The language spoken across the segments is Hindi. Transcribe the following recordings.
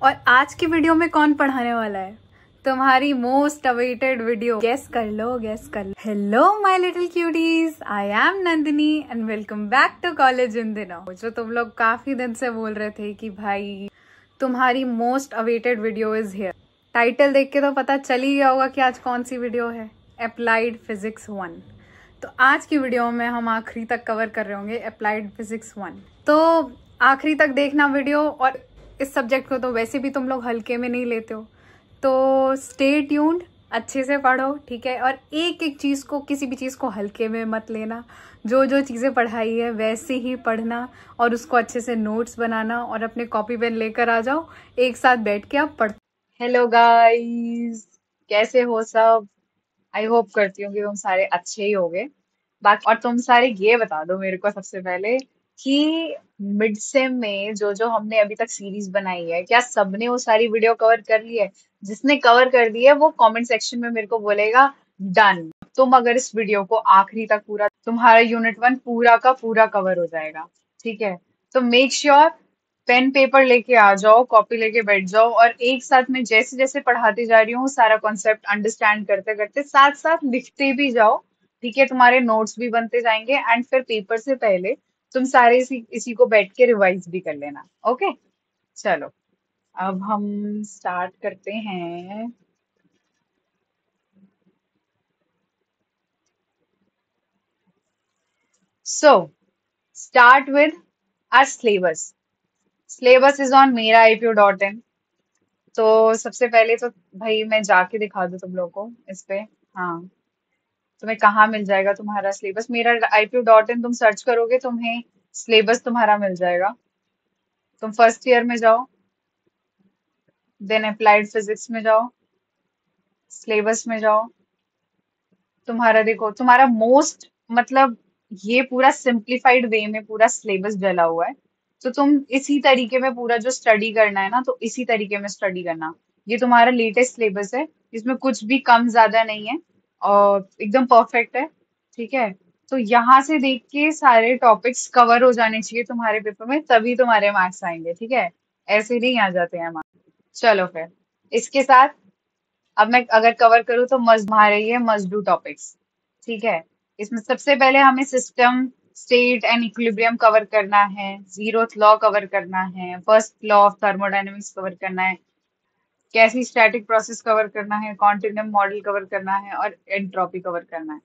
और आज की वीडियो में कौन पढ़ाने वाला है? तुम्हारी मोस्ट अवेटेड वीडियो। गेस कर लो, गेस कर लो। Hello my little cuties, I am Nandini and welcome back to college इन दिनों। जो तुम लोग काफी दिन से बोल रहे थे कि भाई तुम्हारी most awaited video is here. Title देख के तो पता चल ही गया होगा कि आज कौन सी वीडियो है। Applied physics 1। तो आज की वीडियो में हम आखिरी तक कवर कर रहे होंगे अप्लाइड फिजिक्स 1। तो आखिरी तक देखना वीडियो। और इस सब्जेक्ट को तो वैसे भी तुम लोग हल्के में नहीं लेते हो, तो स्टे ट्यून्ड, अच्छे से पढ़ो, ठीक है। और एक एक चीज़ को, किसी भी चीज़ को हल्के में मत लेना। जो जो चीज़ें पढ़ाई है वैसे ही पढ़ना और उसको अच्छे से नोट्स बनाना और अपने कॉपी पेन लेकर आ जाओ, एक साथ बैठ के आप पढ़। हेलो गाइस, कैसे हो सब? आई होप करती हूँ कि तुम सारे अच्छे ही होगे। बाकी और तुम सारे ये बता दो मेरे को सबसे पहले कि मिड सेम में जो जो हमने अभी तक सीरीज बनाई है, क्या सबने वो सारी वीडियो कवर कर ली है? जिसने कवर कर दी है वो कमेंट सेक्शन में मेरे को बोलेगा डन। तुम अगर इस वीडियो को आखिरी तक पूरा, तुम्हारा यूनिट 1 पूरा का पूरा कवर हो जाएगा, ठीक है। तो मेक श्योर पेन पेपर लेके आ जाओ, कॉपी लेके बैठ जाओ और एक साथ में जैसे जैसे पढ़ाती जा रही हूँ सारा कॉन्सेप्ट अंडरस्टैंड करते करते साथ साथ लिखते भी जाओ, ठीक है। तुम्हारे नोट्स भी बनते जाएंगे एंड फिर पेपर से पहले तुम सारे इसी को बैठ के रिवाइज भी कर लेना। ओके, चलो अब हम स्टार्ट करते हैं। So start with our syllabus. Syllabus is on meraipio.in। तो सबसे पहले तो भाई मैं जाके दिखा दूं तुम लोग को इस पे। हाँ, तुम्हें कहाँ मिल जाएगा तुम्हारा सिलेबस? मेरा ipu.in तुम सर्च करोगे, तुम्हें सिलेबस तुम्हारा मिल जाएगा। तुम फर्स्ट ईयर में जाओ, देन अप्लाइड फिजिक्स में जाओ, सिलेबस में जाओ। तुम्हारा देखो, तुम्हारा मोस्ट मतलब ये पूरा सिंप्लीफाइड वे में पूरा सिलेबस डला हुआ है। तो तुम इसी तरीके में पूरा जो स्टडी करना है ना, तो इसी तरीके में स्टडी करना। ये तुम्हारा लेटेस्ट सिलेबस है, इसमें कुछ भी कम ज्यादा नहीं है और एकदम परफेक्ट है, ठीक है। तो यहाँ से देख के सारे टॉपिक्स कवर हो जाने चाहिए तुम्हारे पेपर में, तभी तुम्हारे मार्क्स आएंगे, ठीक है। ऐसे नहीं आ जाते हैं मार्क्स। चलो फिर इसके साथ अब मैं अगर कवर करूँ तो मस्ट हमारे ये मस्ट डू टॉपिक्स, ठीक है। इसमें सबसे पहले हमें system, state and equilibrium cover करना है, जीरोथ लॉ कवर करना है, first law of thermodynamics cover करना है, कैसी स्टैटिक प्रोसेस कवर करना है, कॉन्टिन्यूम मॉडल कवर करना है और एंट्रोपी कवर करना है।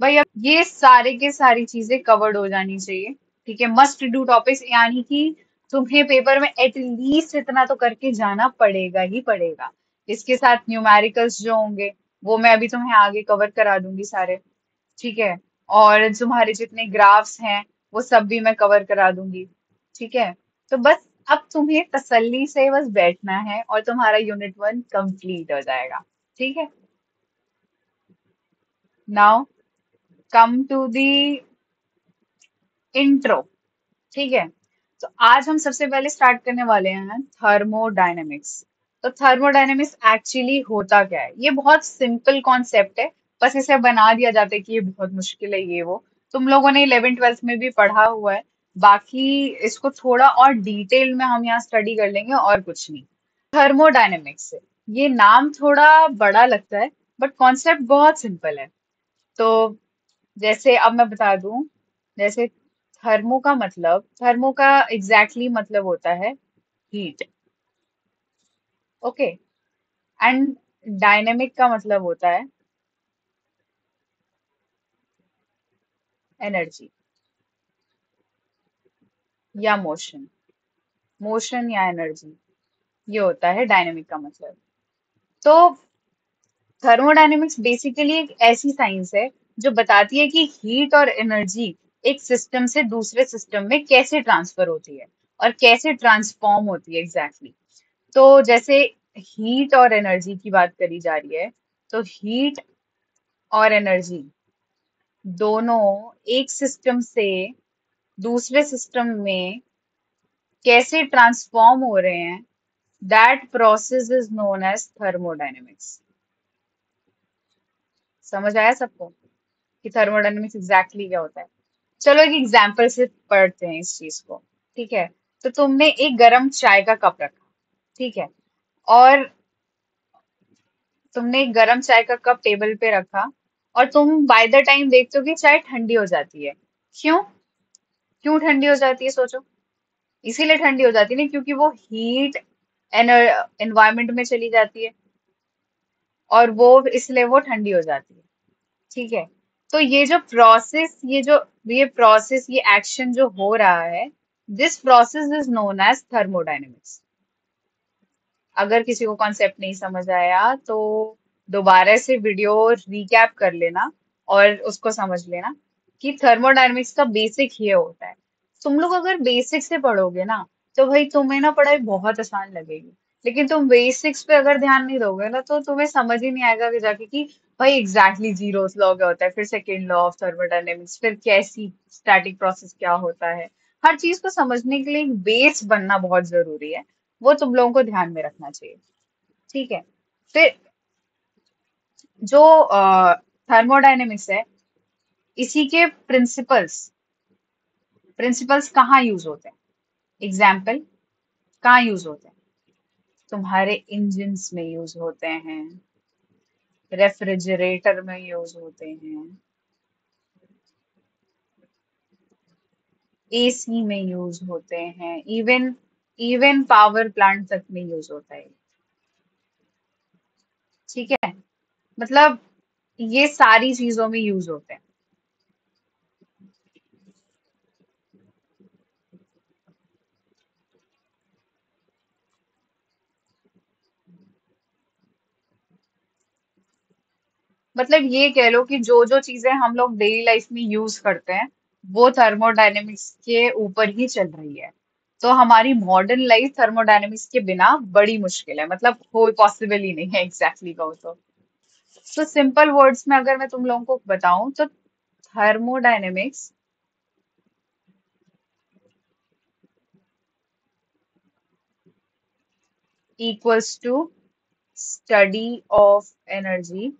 भाई अब ये सारे के सारी चीजें कवर्ड हो जानी चाहिए, ठीक है। मस्ट डू टॉपिक्स यानी कि तुम्हें पेपर में एटलीस्ट इतना तो करके जाना पड़ेगा ही पड़ेगा। इसके साथ न्यूमेरिकल्स जो होंगे वो मैं अभी तुम्हें आगे कवर करा दूंगी सारे, ठीक है। और तुम्हारे जितने ग्राफ्स हैं वो सब भी मैं कवर करा दूंगी, ठीक है। तो बस अब तुम्हें तसल्ली से बस बैठना है और तुम्हारा यूनिट 1 कंप्लीट हो जाएगा, ठीक है। Now come to the intro, ठीक है। तो आज हम सबसे पहले स्टार्ट करने वाले हैं थर्मोडायनेमिक्स। तो थर्मोडायनेमिक्स एक्चुअली होता क्या है? ये बहुत सिंपल कॉन्सेप्ट है, बस इसे बना दिया जाता है कि ये बहुत मुश्किल है, ये वो। तुम लोगों ने 11th 12th में भी पढ़ा हुआ है। बाकी इसको थोड़ा और डिटेल में हम यहाँ स्टडी कर लेंगे और कुछ नहीं। थर्मोडायनेमिक्स, ये नाम थोड़ा बड़ा लगता है बट कॉन्सेप्ट बहुत सिंपल है। तो जैसे अब मैं बता दूं, जैसे थर्मो का एग्जैक्टली मतलब होता है हीट, ओके। एंड डायनेमिक का मतलब होता है एनर्जी या मोशन, मोशन या एनर्जी, ये होता है डायनेमिक का मतलब। तो थर्मोडायनेमिक्स बेसिकली एक ऐसी साइंस है जो बताती है कि हीट और एनर्जी एक सिस्टम से दूसरे सिस्टम में कैसे ट्रांसफर होती है और कैसे ट्रांसफॉर्म होती है एग्जैक्टली। तो जैसे हीट और एनर्जी की बात करी जा रही है, तो हीट और एनर्जी दोनों एक सिस्टम से दूसरे सिस्टम में कैसे ट्रांसफॉर्म हो रहे हैं, that process is known as thermodynamics. समझ आया सबको कि थर्मोडायनेमिक्स एग्जैक्टली क्या होता है? चलो एक एग्जांपल से पढ़ते हैं इस चीज को, ठीक है। तो तुमने एक गरम चाय का कप रखा, ठीक है। और तुमने एक गरम चाय का कप टेबल पे रखा, और तुम बाय द टाइम देखते हो कि चाय ठंडी हो जाती है। क्यों? क्यों ठंडी हो जाती है, सोचो। इसीलिए ठंडी हो जाती है ना, क्योंकि वो हीट एनवायरमेंट में चली जाती है, और वो इसलिए वो ठंडी हो जाती है। ठीक है। तो ये प्रोसेस, ये एक्शन जो हो रहा है, this process is known as thermodynamics. अगर किसी को कॉन्सेप्ट नहीं समझ आया तो दोबारा से वीडियो रिकैप कर लेना और उसको समझ लेना कि थर्मोडायनेमिक्स का बेसिक ये होता है। तुम लोग अगर बेसिक से पढ़ोगे ना, तो भाई तुम्हें ना पढ़ाई बहुत आसान लगेगी। लेकिन तुम बेसिक्स पे अगर ध्यान नहीं दोगे ना, तो तुम्हें समझ ही नहीं आएगा कि जाके कि भाई एग्जैक्टली जीरोस लॉ क्या होता है, फिर सेकेंड लॉ ऑफ थर्मोडायनेमिक्स, फिर कैसी स्टैटिक प्रोसेस क्या होता है। हर चीज को समझने के लिए एक बेस बनना बहुत जरूरी है। वो तुम लोगों को ध्यान में रखना चाहिए। ठीक है। फिर जो थर्मोडायनेमिक्स है, इसी के प्रिंसिपल्स प्रिंसिपल्स कहाँ यूज होते हैं? एग्जाम्पल, कहाँ यूज होते हैं? तुम्हारे इंजन्स में यूज होते हैं, रेफ्रिजरेटर में यूज होते हैं, एसी में यूज होते हैं, इवन इवन पावर प्लांट तक में यूज होता है। ठीक है। मतलब ये सारी चीजों में यूज होते हैं। मतलब ये कह लो कि जो जो चीजें हम लोग डेली लाइफ में यूज करते हैं, वो थर्मोडायनेमिक्स के ऊपर ही चल रही है। तो हमारी मॉडर्न लाइफ थर्मोडायनेमिक्स के बिना बड़ी मुश्किल है, मतलब कोई पॉसिबल ही नहीं है, एग्जैक्टली कहूँ तो सिंपल वर्ड्स में अगर मैं तुम लोगों को बताऊं, तो thermodynamics equals to study of energy,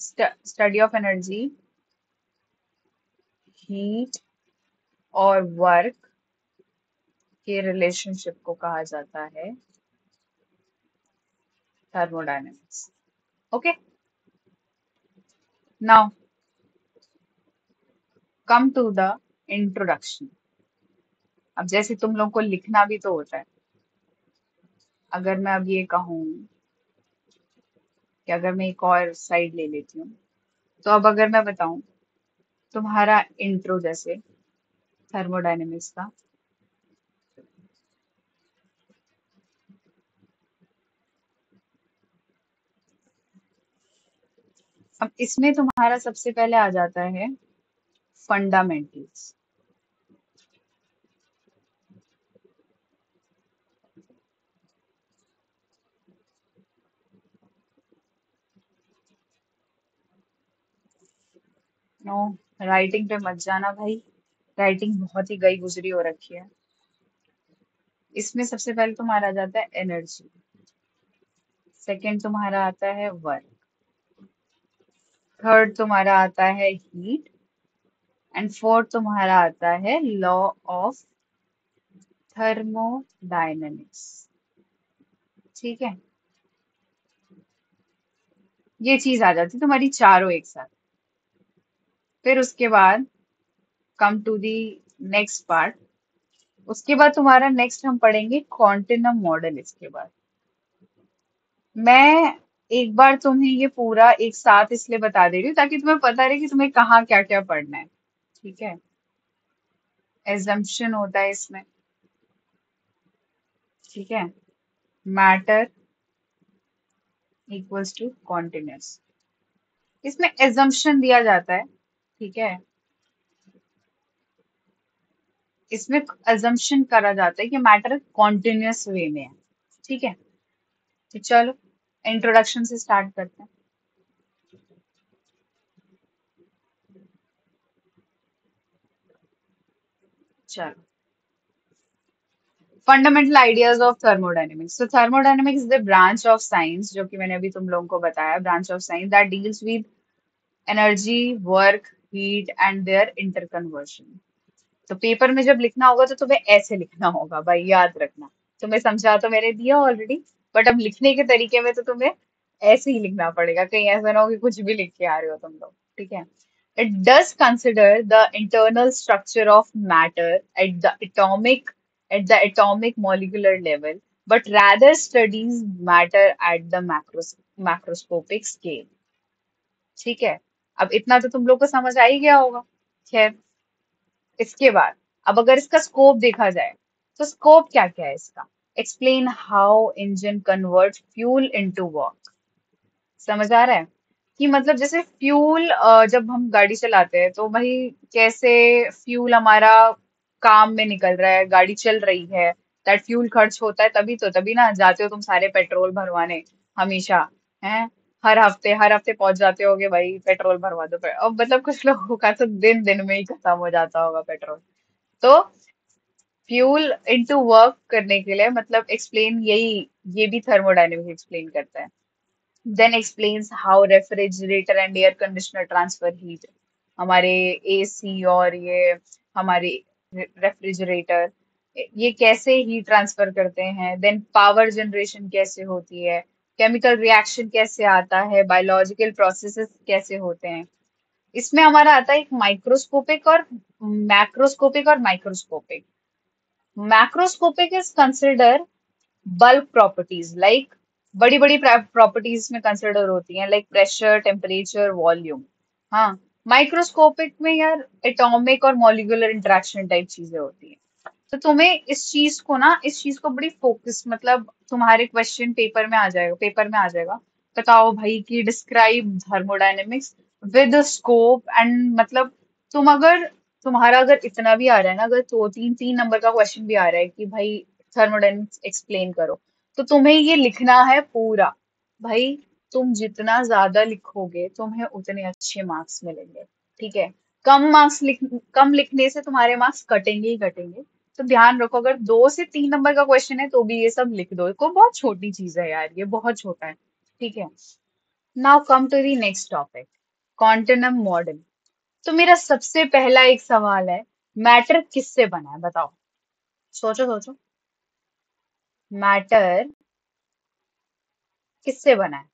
study of energy, heat और वर्क के रिलेशनशिप को कहा जाता है thermodynamics. Okay. Now come to the introduction. अब जैसे तुम लोग को लिखना भी तो होता है। अगर मैं अब ये कहूँ कि अगर मैं एक और साइड ले लेती हूँ, तो अब अगर मैं बताऊं तुम्हारा इंट्रो जैसे थर्मोडायनेमिक्स का, अब इसमें तुम्हारा सबसे पहले आ जाता है फंडामेंटल्स। नो, राइटिंग पे मत जाना भाई, राइटिंग बहुत ही गई गुजरी हो रखी है। इसमें सबसे पहले तुम्हारा आ जाता है एनर्जी, सेकंड तुम्हारा आता है वर्क, थर्ड तुम्हारा आता है हीट, एंड फोर्थ तुम्हारा आता है लॉ ऑफ थर्मोडायनेमिक्स। ठीक है। ये चीज आ जाती है तुम्हारी चारों एक साथ। फिर उसके बाद come to the next part. उसके बाद तुम्हारा नेक्स्ट हम पढ़ेंगे क्वांटिनम मॉडल। इसके बाद मैं एक बार तुम्हें ये पूरा एक साथ इसलिए बता दे रही हूँ ताकि तुम्हें पता रहे कि तुम्हें कहाँ क्या क्या पढ़ना है। ठीक है। एजम्पशन होता है इसमें। ठीक है। Matter equals to continuous. इसमें एजम्पशन दिया जाता है। ठीक है। इसमें अजम्पशन करा जाता है कि मैटर कॉन्टिन्यूस वे में है। ठीक है। तो चलो इंट्रोडक्शन से स्टार्ट करते हैं। चलो, फंडामेंटल आइडियाज ऑफ थर्मोडायनेमिक्स। तो thermodynamics is the branch of science, जो कि मैंने अभी तुम लोगों को बताया, branch of science that deals with energy, work, heat and their interconversion. तो पेपर में जब लिखना होगा तो तुम्हें ऐसे लिखना होगा भाई, याद रखना। तुम्हें समझा तो मैंने दिया ऑलरेडी, बट अब लिखने के तरीके में तो तुम्हें ऐसे ही लिखना पड़ेगा, कहीं ऐसा ना हो कि कुछ भी लिख के आ रहे हो तुम लोग। ठीक है। It does consider the internal structure of matter at the atomic molecular level, but rather studies matter at the macroscopic scale। ठीक है। अब इतना तो तुम लोग को समझ आ ही गया होगा। खैर, इसके बाद अब अगर इसका स्कोप देखा जाए, तो स्कोप क्या क्या है इसका? Explain how engine convert fuel into work. समझ आ रहा है? कि मतलब जैसे फ्यूल, जब हम गाड़ी चलाते हैं तो भाई कैसे फ्यूल हमारा काम में निकल रहा है, गाड़ी चल रही है, दैट फ्यूल खर्च होता है, तभी तो, तभी ना जाते हो तुम सारे पेट्रोल भरवाने हमेशा, हैं? हर हफ्ते पहुंच जाते होगे भाई, पेट्रोल भरवा दो। अब मतलब कुछ लोगों का तो दिन दिन में ही खत्म हो जाता होगा पेट्रोल। तो फ्यूल इनटू वर्क करने के लिए मतलब एक्सप्लेन यही, ये भी थर्मोडायनेमिक्स एक्सप्लेन करता है। Then explains how refrigerator and air conditioner transfer heat. हमारे एसी और ये हमारे रेफ्रिजरेटर, ये कैसे हीट ट्रांसफर करते हैं। देन पावर जनरेशन कैसे होती है, केमिकल रिएक्शन कैसे आता है, बायोलॉजिकल प्रोसेसेस कैसे होते हैं। इसमें हमारा आता है एक माइक्रोस्कोपिक और मैक्रोस्कोपिक और microscopic. Macroscopic is consider bulk properties, like बड़ी बड़ी प्रॉपर्टीज में कंसिडर होती हैं, लाइक प्रेशर, टेम्परेचर, वॉल्यूम। हाँ। माइक्रोस्कोपिक में यार एटॉमिक और मॉलिक्यूलर इंटरेक्शन टाइप चीजें होती हैं। तो तुम्हें इस चीज को बड़ी फोकस, मतलब तुम्हारे क्वेश्चन पेपर में आ जाएगा। बताओ भाई कि describe thermodynamics with scope and, मतलब तुम अगर तुम्हारा अगर इतना भी आ रहा है ना, अगर दो तीन तीन नंबर का क्वेश्चन भी आ रहा है कि भाई थर्मोडायनेमिक्स एक्सप्लेन करो, तो तुम्हें ये लिखना है पूरा। भाई तुम जितना ज्यादा लिखोगे तुम्हें उतने अच्छे मार्क्स मिलेंगे। ठीक है। कम लिखने से तुम्हारे मार्क्स कटेंगे ही कटेंगे। तो ध्यान रखो, अगर 2 से 3 नंबर का क्वेश्चन है तो भी ये सब लिख दो, को बहुत छोटी चीज है यार, ये बहुत छोटा है। ठीक है। Now come to the next topic, quantum model. तो मेरा सबसे पहला एक सवाल है, मैटर किससे बना है बताओ? सोचो सोचो। मैटर किससे बना है?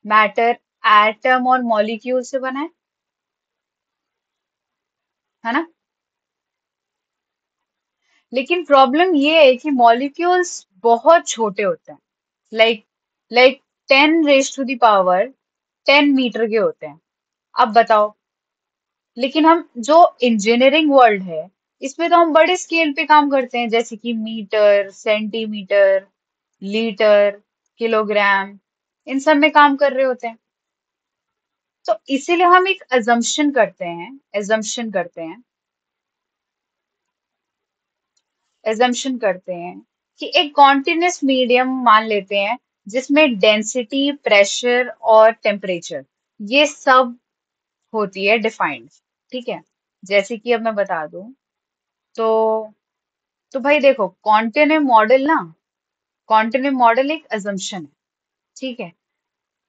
मैटर एटम और मॉलिक्यूल से बना है ना? लेकिन प्रॉब्लम ये है कि मॉलिक्यूल्स बहुत छोटे होते हैं, like like 10 raised to the power 10 metre के होते हैं। अब बताओ, लेकिन हम जो इंजीनियरिंग वर्ल्ड है, इसमें तो हम बड़े स्केल पे काम करते हैं, जैसे कि मीटर, सेंटीमीटर, लीटर, किलोग्राम, इन सब में काम कर रहे होते हैं। तो इसीलिए हम एक एजम्पशन करते हैं कि एक कॉन्टिन्यूस मीडियम मान लेते हैं, जिसमें डेंसिटी, प्रेशर और टेम्परेचर, ये सब होती है डिफाइंड। ठीक है। जैसे कि अब मैं बता दूं, तो भाई देखो, कॉन्टिन्यूम मॉडल एक अजम्पशन है। ठीक है।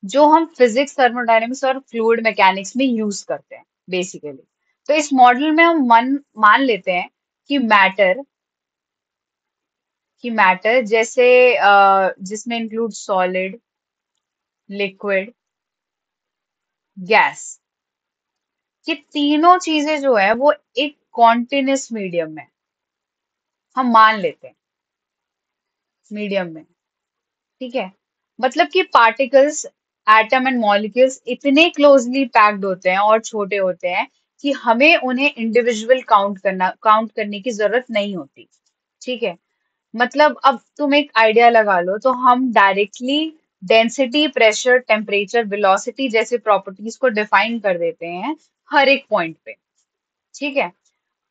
जो हम फिजिक्स, थर्मोडायनेमिक्स और फ्लूइड मैकेनिक्स में यूज करते हैं बेसिकली। तो इस मॉडल में हम मान लेते हैं कि मैटर जैसे, जिसमें इंक्लूड सॉलिड, लिक्विड, गैस, ये तीनों चीजें जो है वो एक कॉन्टिन्यूस मीडियम में हम मान लेते हैं, मीडियम में। ठीक है। मतलब कि पार्टिकल्स, एटम एंड मॉलिक्यूल्स इतने क्लोजली पैक्ड होते हैं और छोटे होते हैं कि हमें उन्हें इंडिविजुअल काउंट करने की जरूरत नहीं होती। ठीक है। मतलब अब तुम एक आइडिया लगा लो, तो हम directly density, pressure, temperature, velocity जैसे प्रॉपर्टीज को डिफाइन कर देते हैं हर एक पॉइंट पे। ठीक है।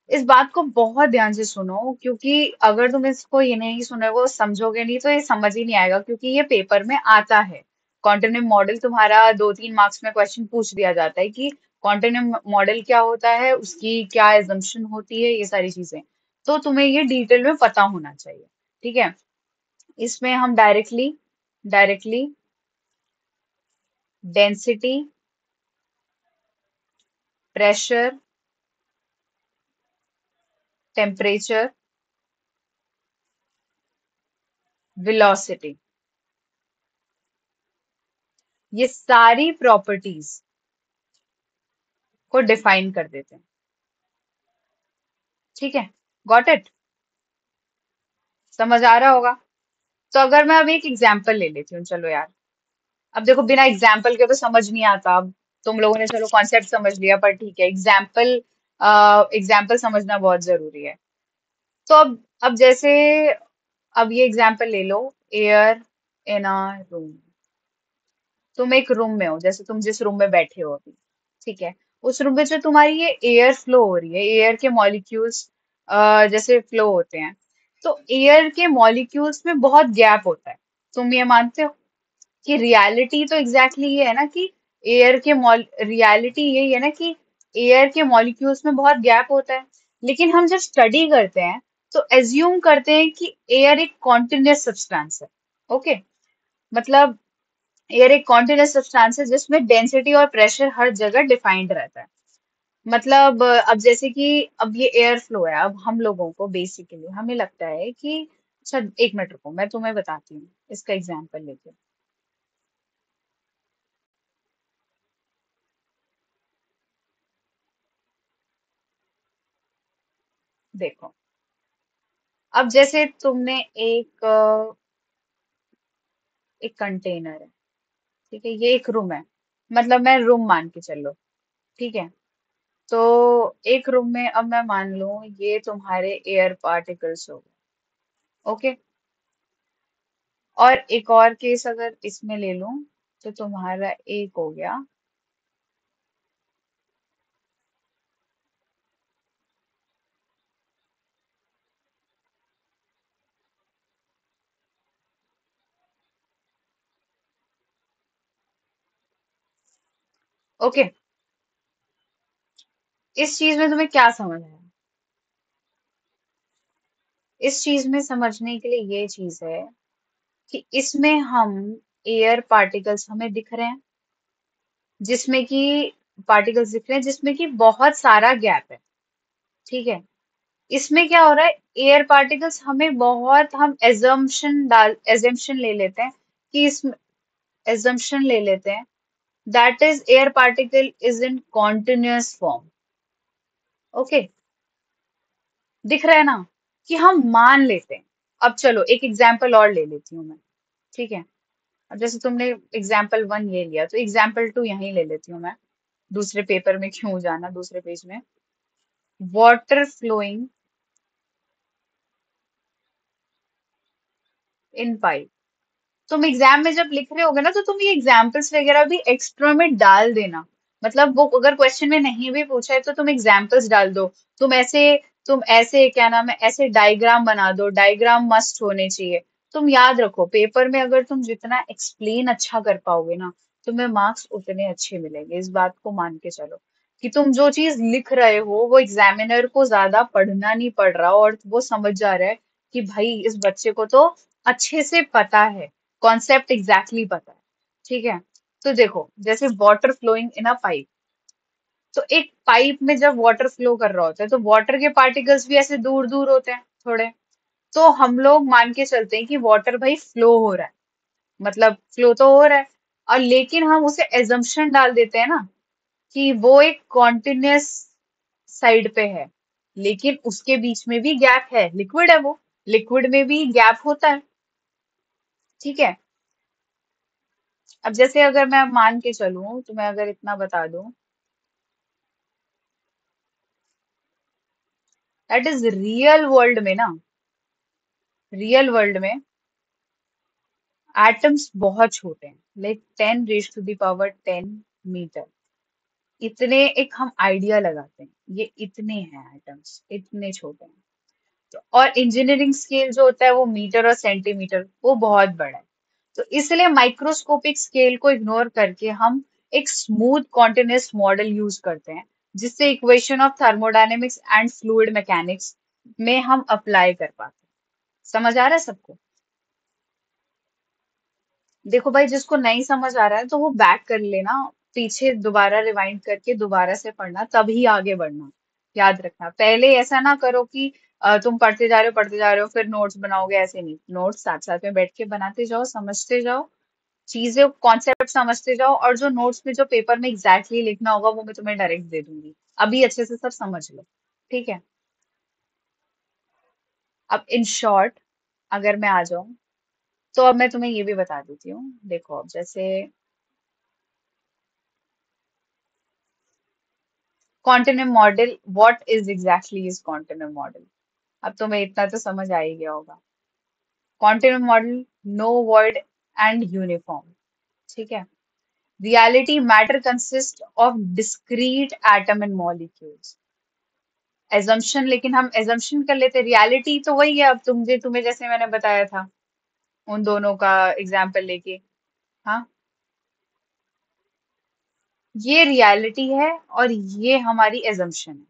इस बात को बहुत ध्यान से सुनो, क्योंकि अगर तुम इसको ये नहीं सुनोगे, समझोगे नहीं, तो ये समझ ही नहीं आएगा, क्योंकि ये पेपर में आता है। कॉन्टिन्यूम मॉडल तुम्हारा 2-3 मार्क्स में क्वेश्चन पूछ दिया जाता है कि कॉन्टिन्यूम मॉडल क्या होता है, उसकी क्या एजम्पशन होती है, ये सारी चीजें। तो तुम्हें ये डिटेल में पता होना चाहिए। ठीक है। इसमें हम directly directly density, pressure, temperature, velocity, ये सारी प्रॉपर्टीज को डिफाइन कर देते हैं। ठीक है, गॉट इट? समझ आ रहा होगा? तो अगर मैं अब एक एग्जाम्पल ले लेती हूँ, चलो यार। अब देखो, बिना एग्जाम्पल के तो समझ नहीं आता। अब तुम लोगों ने चलो कॉन्सेप्ट समझ लिया, पर ठीक है, एग्जाम्पल एग्जाम्पल समझना बहुत जरूरी है। तो अब जैसे, अब ये एग्जाम्पल ले लो, एयर इन अ रूम। तुम एक रूम में हो, जैसे तुम जिस रूम में बैठे हो अभी, ठीक है। उस रूम में जो तुम्हारी ये एयर फ्लो हो रही है, एयर के मॉलिक्यूल्स जैसे फ्लो होते हैं, तो एयर के मॉलिक्यूल्स में बहुत गैप होता है। तुम ये मानते हो कि रियलिटी तो एग्जैक्टली ये है ना कि एयर के मॉल रियलिटी यही है ना कि एयर के मॉलिक्यूल्स में बहुत गैप होता है। लेकिन हम जब स्टडी करते हैं तो एज्यूम करते हैं कि एयर एक कॉन्टिन्यूस सब्सटेंस है। ओके, मतलब एयर एक कॉन्टिन्यूस सब्सटेंस है जिसमें डेंसिटी और प्रेशर हर जगह डिफाइंड रहता है। मतलब अब जैसे कि अब ये एयर फ्लो है, अब हम लोगों को बेसिकली हमें लगता है कि, अच्छा एक मिनट रुको, मैं तुम्हें बताती हूँ इसका एग्जांपल लेके। देखो, अब जैसे तुमने एक कंटेनर है, ठीक है, ये एक रूम है, मतलब मैं रूम मान के चलो, ठीक है। तो एक रूम में अब मैं मान लूं ये तुम्हारे एयर पार्टिकल्स हो गए, ओके। और एक और केस अगर इसमें ले लूं, तो तुम्हारा एक हो गया, ओके। इस चीज में तुम्हें क्या समझ आया? इस चीज में समझने के लिए ये चीज है कि इसमें हम एयर पार्टिकल्स हमें दिख रहे हैं, जिसमें कि पार्टिकल्स दिख रहे हैं जिसमें कि बहुत सारा गैप है, ठीक है। इसमें क्या हो रहा है, एयर पार्टिकल्स हमें बहुत, हम एजम्पशन ले लेते हैं कि इसमें, एजम्पशन ले लेते हैं that is air particle is in continuous form. Okay, दिख रहा है ना कि हम मान लेते हैं। अब चलो एक एग्जाम्पल और ले लेती हूँ मैं, ठीक है। अब जैसे तुमने एग्जाम्पल वन ये लिया, तो एग्जाम्पल टू यहीं ले लेती हूँ मैं। दूसरे पेपर में क्यों जाना, दूसरे पेज में। Water flowing in pipe. तुम एग्जाम में जब लिख रहे होगे ना, तो तुम ये एग्जाम्पल्स वगैरह भी एक्स्ट्रा में डाल देना। मतलब वो अगर क्वेश्चन में नहीं भी पूछा है तो तुम एग्जाम्पल्स डाल दो। तुम ऐसे क्या नाम है, ऐसे डायग्राम बना दो, डायग्राम मस्ट होने चाहिए। तुम याद रखो, पेपर में अगर तुम जितना एक्सप्लेन अच्छा कर पाओगे ना, तुम्हें मार्क्स उतने अच्छे मिलेंगे। इस बात को मान के चलो कि तुम जो चीज लिख रहे हो वो एग्जामिनर को ज्यादा पढ़ना नहीं पड़ रहा, और वो समझ जा रहा है कि भाई इस बच्चे को तो अच्छे से पता है, कॉन्सेप्ट एग्जैक्टली पता है। ठीक है, तो देखो जैसे water flowing in a pipe. तो एक पाइप में जब वाटर फ्लो कर रहा होता है तो वाटर के पार्टिकल्स भी ऐसे दूर दूर होते हैं थोड़े। तो हम लोग मान के चलते हैं कि वाटर भाई फ्लो हो रहा है, मतलब फ्लो तो हो रहा है। और लेकिन हम उसे एजम्पशन डाल देते हैं ना कि वो एक कॉन्टिन्यूअस साइड पे है, लेकिन उसके बीच में भी गैप है, लिक्विड है वो, लिक्विड में भी गैप होता है। ठीक है, अब जैसे अगर मैं मान के चलूं, तो मैं अगर इतना बता दूं, दैट इज रियल वर्ल्ड में ना, रियल वर्ल्ड में एटम्स बहुत छोटे हैं, like 10 raised to the power 10 metre. इतने, एक हम आइडिया लगाते हैं, ये इतने हैं एटम्स, इतने छोटे हैं। तो और इंजीनियरिंग स्केल जो होता है वो मीटर और सेंटीमीटर, वो बहुत बड़ा है। तो इसलिए माइक्रोस्कोपिक स्केल को इग्नोर करके हम एक स्मूथ कॉन्टिन्यूअस मॉडल यूज करते हैं, जिससे equation of thermodynamics and fluid mechanics में हम अप्लाई कर पाते हैं। समझ आ रहा है सबको? देखो भाई, जिसको नहीं समझ आ रहा है तो वो बैक कर लेना, पीछे दोबारा रिवाइंड करके दोबारा से पढ़ना, तभी आगे बढ़ना। याद रखना, पहले ऐसा ना करो कि तुम पढ़ते जा रहे हो, फिर नोट्स बनाओगे, ऐसे नहीं। नोट्स साथ साथ में बैठ के बनाते जाओ, समझते जाओ, चीजें कॉन्सेप्ट समझते जाओ, और जो नोट्स में जो पेपर में एग्जैक्टली लिखना होगा वो मैं तुम्हें डायरेक्ट दे दूंगी। अभी अच्छे से सब समझ लो, ठीक है। अब इन शॉर्ट अगर मैं आ जाऊं, तो अब मैं तुम्हें ये भी बता देती हूँ। देखो, अब जैसे continuum model, what is exactly is continuum model? अब तुम्हें इतना तो समझ आ ही गया होगा। Continuum model, no word and uniform, ठीक है। Reality matter consist of discrete atom and molecules. Assumption, लेकिन हम एजम्पशन कर लेते, रियलिटी तो वही है। अब तुम्हें जैसे मैंने बताया था उन दोनों का एग्जाम्पल लेके। हाँ, ये रियलिटी है और ये हमारी एजम्पशन है।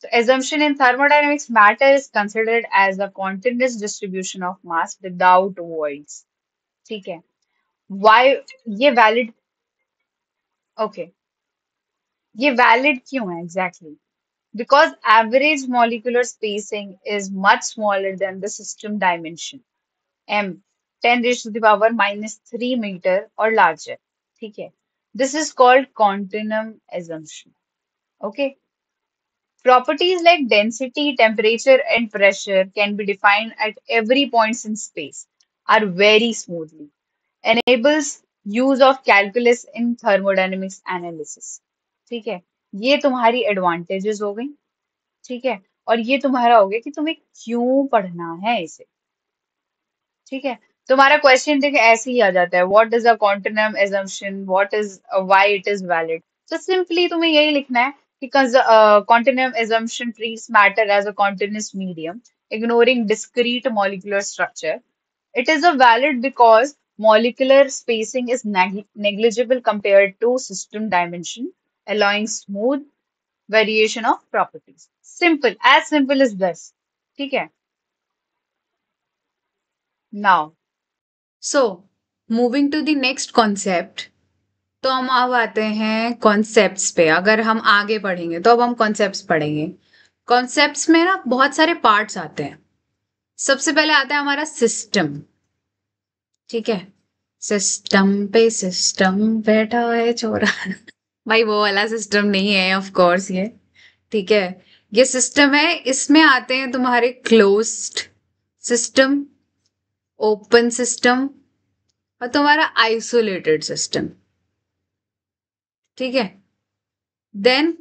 तो assumption in thermodynamics, matter is considered as a continuous distribution of mass without voids, ठीक है। why ये valid, okay, ये valid क्यों है exactly? Because average molecular spacing is much smaller than the system dimension, m 10 raised to the power minus 3 meter or larger, ठीक है। This is called continuum assumption, okay। Properties like density, temperature, and pressure can be defined at every points in space are very smoothly. Enables use of calculus in thermodynamics analysis. ठीक है, ये तुम्हारी एडवांटेजेस हो गई, ठीक है। और ये तुम्हारा हो गया कि तुम्हें क्यों पढ़ना है इसे, ठीक है। तुम्हारा क्वेश्चन देखिए ऐसे ही आ जाता है, what is a continuum assumption, what is, why it is valid. तो सिंपली तुम्हें यही लिखना है कि continuum assumption treats matter as a continuous medium, ignoring discrete molecular structure. It is a valid because molecular spacing is negligible compared to system dimension, allowing smooth variation of properties. Simple as this. ठीक है। Now, so moving to the next concept. तो हम अब आते हैं कॉन्सेप्ट्स पे। अगर हम आगे पढ़ेंगे तो अब हम कॉन्सेप्ट्स पढ़ेंगे। कॉन्सेप्ट्स में ना बहुत सारे पार्ट्स आते हैं। सबसे पहले आता है हमारा सिस्टम, ठीक है। सिस्टम बैठा है छोरा भाई वो वाला सिस्टम नहीं है ऑफ कोर्स ये, ठीक है। ये सिस्टम है, इसमें आते हैं तुम्हारे क्लोज्ड सिस्टम, ओपन सिस्टम और तुम्हारा आइसोलेटेड सिस्टम, ठीक है। देन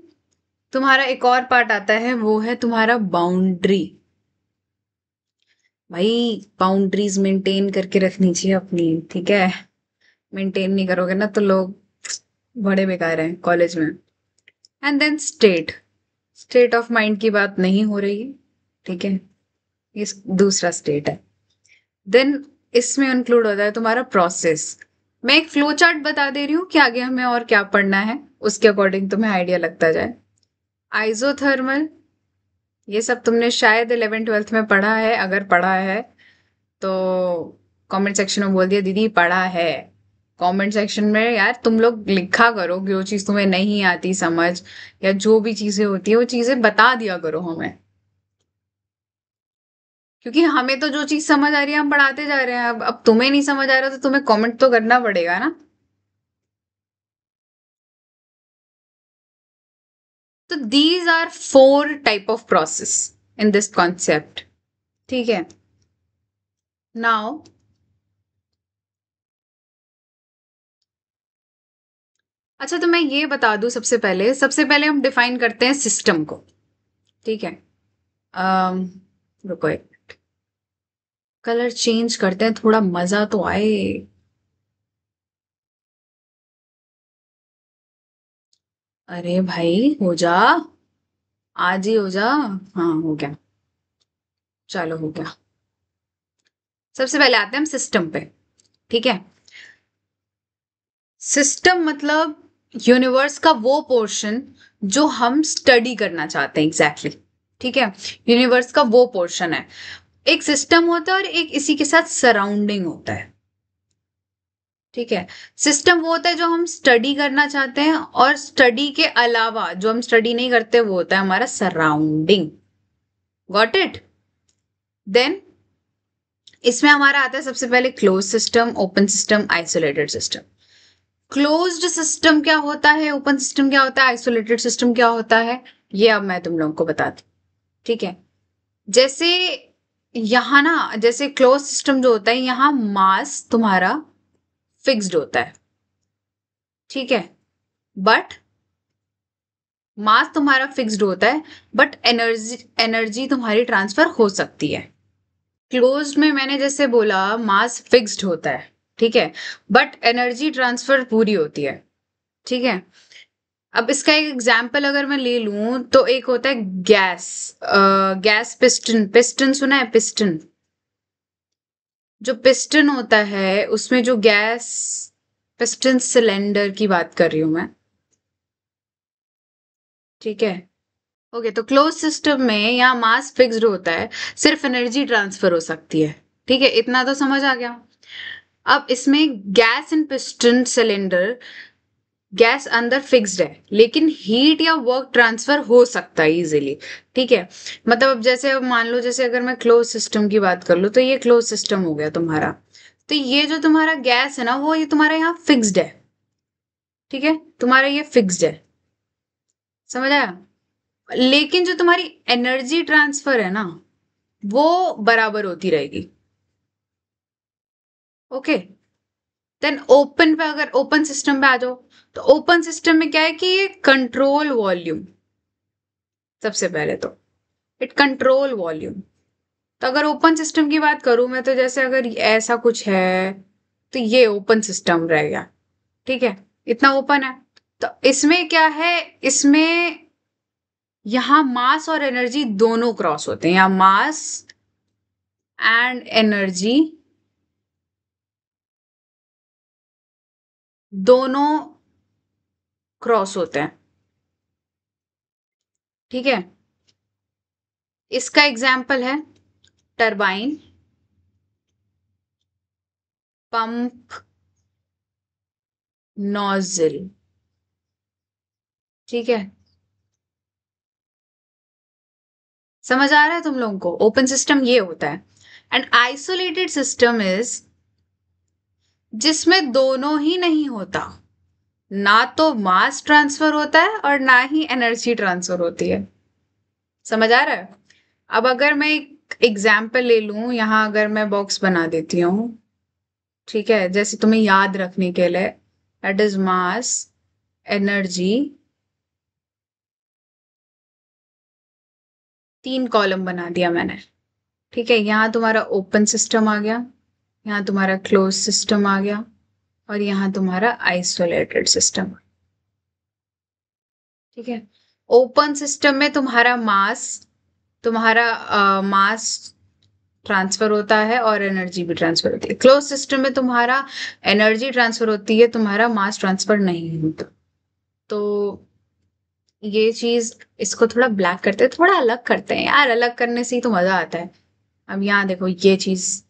तुम्हारा एक और पार्ट आता है, वो है तुम्हारा बाउंड्री। भाई बाउंड्रीज मेंटेन करके रखनी चाहिए अपनी, ठीक है। मेंटेन नहीं करोगे ना तो लोग बड़े बेकार हैं कॉलेज में। And then state of mind की बात नहीं हो रही है, ठीक है। ये दूसरा स्टेट है। देन इसमें इंक्लूड होता है तुम्हारा प्रोसेस। मैं एक फ्लो चार्ट बता दे रही हूँ कि आगे हमें और क्या पढ़ना है, उसके अकॉर्डिंग तुम्हें आइडिया लगता जाए। आइसोथर्मल, ये सब तुमने शायद 11th-12th में पढ़ा है। अगर पढ़ा है तो कमेंट सेक्शन में बोल दिया दीदी पढ़ा है। कमेंट सेक्शन में यार तुम लोग लिखा करो कि जो चीज तुम्हें नहीं आती समझ, या जो भी चीजें होती है वो चीजें बता दिया करो हमें, क्योंकि हमें तो जो चीज समझ आ रही है हम पढ़ाते जा रहे हैं। अब तुम्हें नहीं समझ आ रहा तो तुम्हें कमेंट तो करना पड़ेगा ना। तो these are 4 type of process in this concept, ठीक है। नाउ अच्छा, तो मैं ये बता दूं सबसे पहले हम डिफाइन करते हैं सिस्टम को, ठीक है। अम, रुको एक कलर चेंज करते हैं, थोड़ा मजा तो आए। अरे भाई हो जा, आज ही हो जा। हाँ हो गया, चलो हो गया। सबसे पहले आते हैं हम सिस्टम पे, ठीक है। सिस्टम मतलब यूनिवर्स का वो पोर्शन जो हम स्टडी करना चाहते हैं एग्जैक्टली, ठीक है। यूनिवर्स का वो पोर्शन है। एक सिस्टम होता है और एक इसी के साथ सराउंडिंग होता है, ठीक है। सिस्टम वो होता है जो हम स्टडी करना चाहते हैं, और स्टडी के अलावा जो हम स्टडी नहीं करते वो होता है हमारा सराउंडिंग। Got it? देन इसमें हमारा आता है सबसे पहले close system, open system, isolated system. Closed system क्या होता है, ओपन सिस्टम क्या होता है, आइसोलेटेड सिस्टम क्या होता है, ये अब मैं तुम लोगों को बताती हूँ। ठीक है, जैसे यहाँ ना, जैसे क्लोज सिस्टम जो होता है, यहाँ मास तुम्हारा फिक्स्ड होता है। ठीक है, बट मास तुम्हारा फिक्स्ड होता है, बट एनर्जी एनर्जी तुम्हारी ट्रांसफर हो सकती है। क्लोज्ड में मैंने जैसे बोला मास फिक्स्ड होता है, ठीक है, बट एनर्जी ट्रांसफर पूरी होती है। ठीक है, अब इसका एक एग्जाम्पल अगर मैं ले लूं तो एक होता है गैस, गैस पिस्टन। पिस्टन सुना है? पिस्टन, जो पिस्टन होता है उसमें जो गैस, पिस्टन सिलेंडर की बात कर रही हूं मैं। ठीक है, ओके, तो क्लोज सिस्टम में यहाँ मास फिक्स्ड होता है, सिर्फ एनर्जी ट्रांसफर हो सकती है। ठीक है, इतना तो समझ आ गया। अब इसमें gas in piston cylinder, gas अंदर फिक्स्ड है लेकिन हीट या वर्क ट्रांसफर हो सकता है इजीली। ठीक है, मतलब अब जैसे अब मान लो, जैसे अगर मैं क्लोज सिस्टम की बात कर लूँ तो ये क्लोज सिस्टम हो गया तुम्हारा। तो ये जो तुम्हारा गैस है ना, वो ये तुम्हारा यहाँ फिक्स्ड है। ठीक है, तुम्हारा ये फिक्स्ड है, समझ आया? लेकिन जो तुम्हारी एनर्जी ट्रांसफर है ना, वो बराबर होती रहेगी। ओके, देन ओपन पे, अगर ओपन सिस्टम पे आ जाओ, तो ओपन सिस्टम में क्या है कि ये कंट्रोल वॉल्यूम, सबसे पहले तो इट कंट्रोल वॉल्यूम। तो अगर ओपन सिस्टम की बात करूं मैं, तो जैसे अगर ऐसा कुछ है तो ये ओपन सिस्टम रहेगा। ठीक है, इतना ओपन है। तो इसमें क्या है, इसमें यहां मास और एनर्जी दोनों क्रॉस होते हैं, यहाँ मास एंड एनर्जी दोनों क्रॉस होते हैं। ठीक है, इसका एग्जाम्पल है टरबाइन, पंप, नोजल। ठीक है, समझ आ रहा है तुम लोगों को? ओपन सिस्टम ये होता है। एंड आइसोलेटेड सिस्टम इज जिसमें दोनों ही नहीं होता, ना तो मास ट्रांसफर होता है और ना ही एनर्जी ट्रांसफर होती है। समझ आ रहा है? अब अगर मैं एक एग्जाम्पल ले लूं, यहां अगर मैं बॉक्स बना देती हूँ, ठीक है, जैसे तुम्हें याद रखने के लिए, that is mass, energy, 3 column बना दिया मैंने। ठीक है, यहाँ तुम्हारा ओपन सिस्टम आ गया, यहाँ तुम्हारा क्लोज सिस्टम आ गया, और यहाँ तुम्हारा आइसोलेटेड सिस्टम। ठीक है, ओपन सिस्टम में तुम्हारा मास ट्रांसफर होता है और एनर्जी भी ट्रांसफर होती है। क्लोज सिस्टम में तुम्हारा एनर्जी ट्रांसफर होती है, तुम्हारा मास ट्रांसफर नहीं होता। तो ये चीज, इसको थोड़ा ब्लैक करते हैं, थोड़ा अलग करते हैं यार, अलग करने से ही तो मजा आता है। अब यहाँ देखो, ये चीज,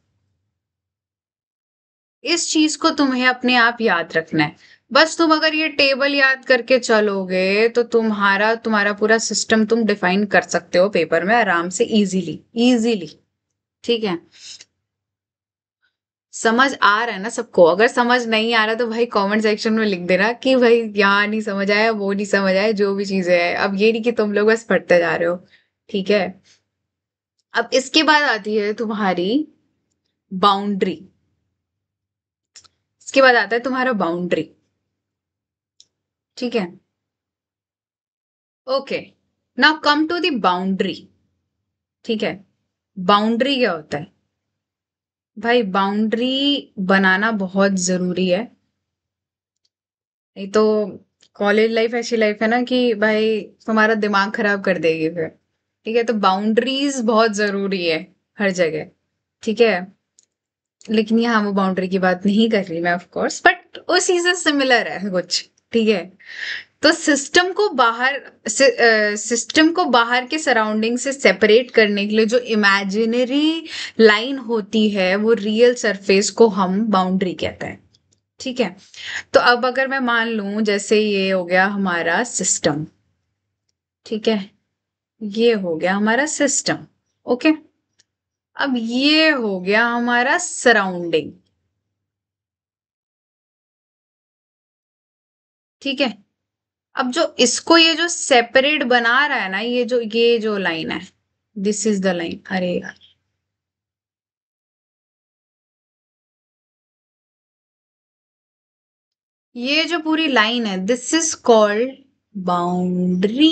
इस चीज को तुम्हें अपने आप याद रखना है। बस तुम अगर ये टेबल याद करके चलोगे तो तुम्हारा तुम्हारा पूरा सिस्टम तुम डिफाइन कर सकते हो पेपर में आराम से, इजीली इजीली। ठीक है, समझ आ रहा है ना सबको? अगर समझ नहीं आ रहा तो भाई कमेंट सेक्शन में लिख देना कि भाई यहाँ नहीं समझ आया, वो नहीं समझ आया, जो भी चीजें है। अब ये नहीं कि तुम लोग बस पढ़ते जा रहे हो। ठीक है, अब इसके बाद आती है तुम्हारी बाउंड्री। इसके बाद आता है तुम्हारा बाउंड्री। ठीक है, okay, now come to the boundary. ठीक है, बाउंड्री क्या होता है भाई? बाउंड्री बनाना बहुत जरूरी है, नहीं तो कॉलेज लाइफ ऐसी लाइफ है ना कि भाई तुम्हारा दिमाग खराब कर देगी फिर। ठीक है, तो बाउंड्रीज बहुत जरूरी है हर जगह। ठीक है, लेकिन यहाँ वो बाउंड्री की बात नहीं कर रही मैं ऑफ कोर्स, बट उसी से सिमिलर है कुछ। ठीक है, तो सिस्टम को बाहर के सराउंडिंग से सेपरेट करने के लिए जो इमेजिनरी लाइन होती है, वो रियल सरफेस को हम बाउंड्री कहते हैं। ठीक है, तो अब अगर मैं मान लूं, जैसे ये हो गया हमारा सिस्टम। ठीक है, ये हो गया हमारा सिस्टम। ओके, अब ये हो गया हमारा सराउंडिंग, ठीक है। अब जो इसको ये जो सेपरेट बना रहा है ना, ये जो लाइन है, दिस इज द लाइन। अरे यार, ये जो पूरी लाइन है, दिस इज कॉल्ड बाउंड्री।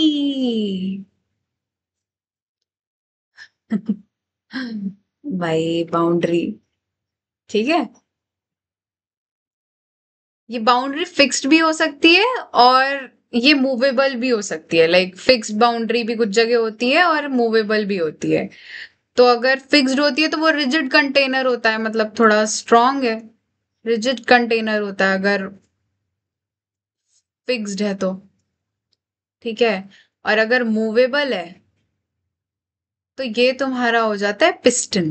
भाई बाउंड्री, ठीक है। ये बाउंड्री फिक्स्ड भी हो सकती है और ये मूवेबल भी हो सकती है। लाइक फिक्स्ड बाउंड्री भी कुछ जगह होती है और मूवेबल भी होती है। तो अगर फिक्स्ड होती है तो वो रिजिड कंटेनर होता है, मतलब थोड़ा स्ट्रांग है, रिजिड कंटेनर होता है अगर फिक्स्ड है तो, ठीक है। और अगर मूवेबल है तो ये तुम्हारा हो जाता है पिस्टन।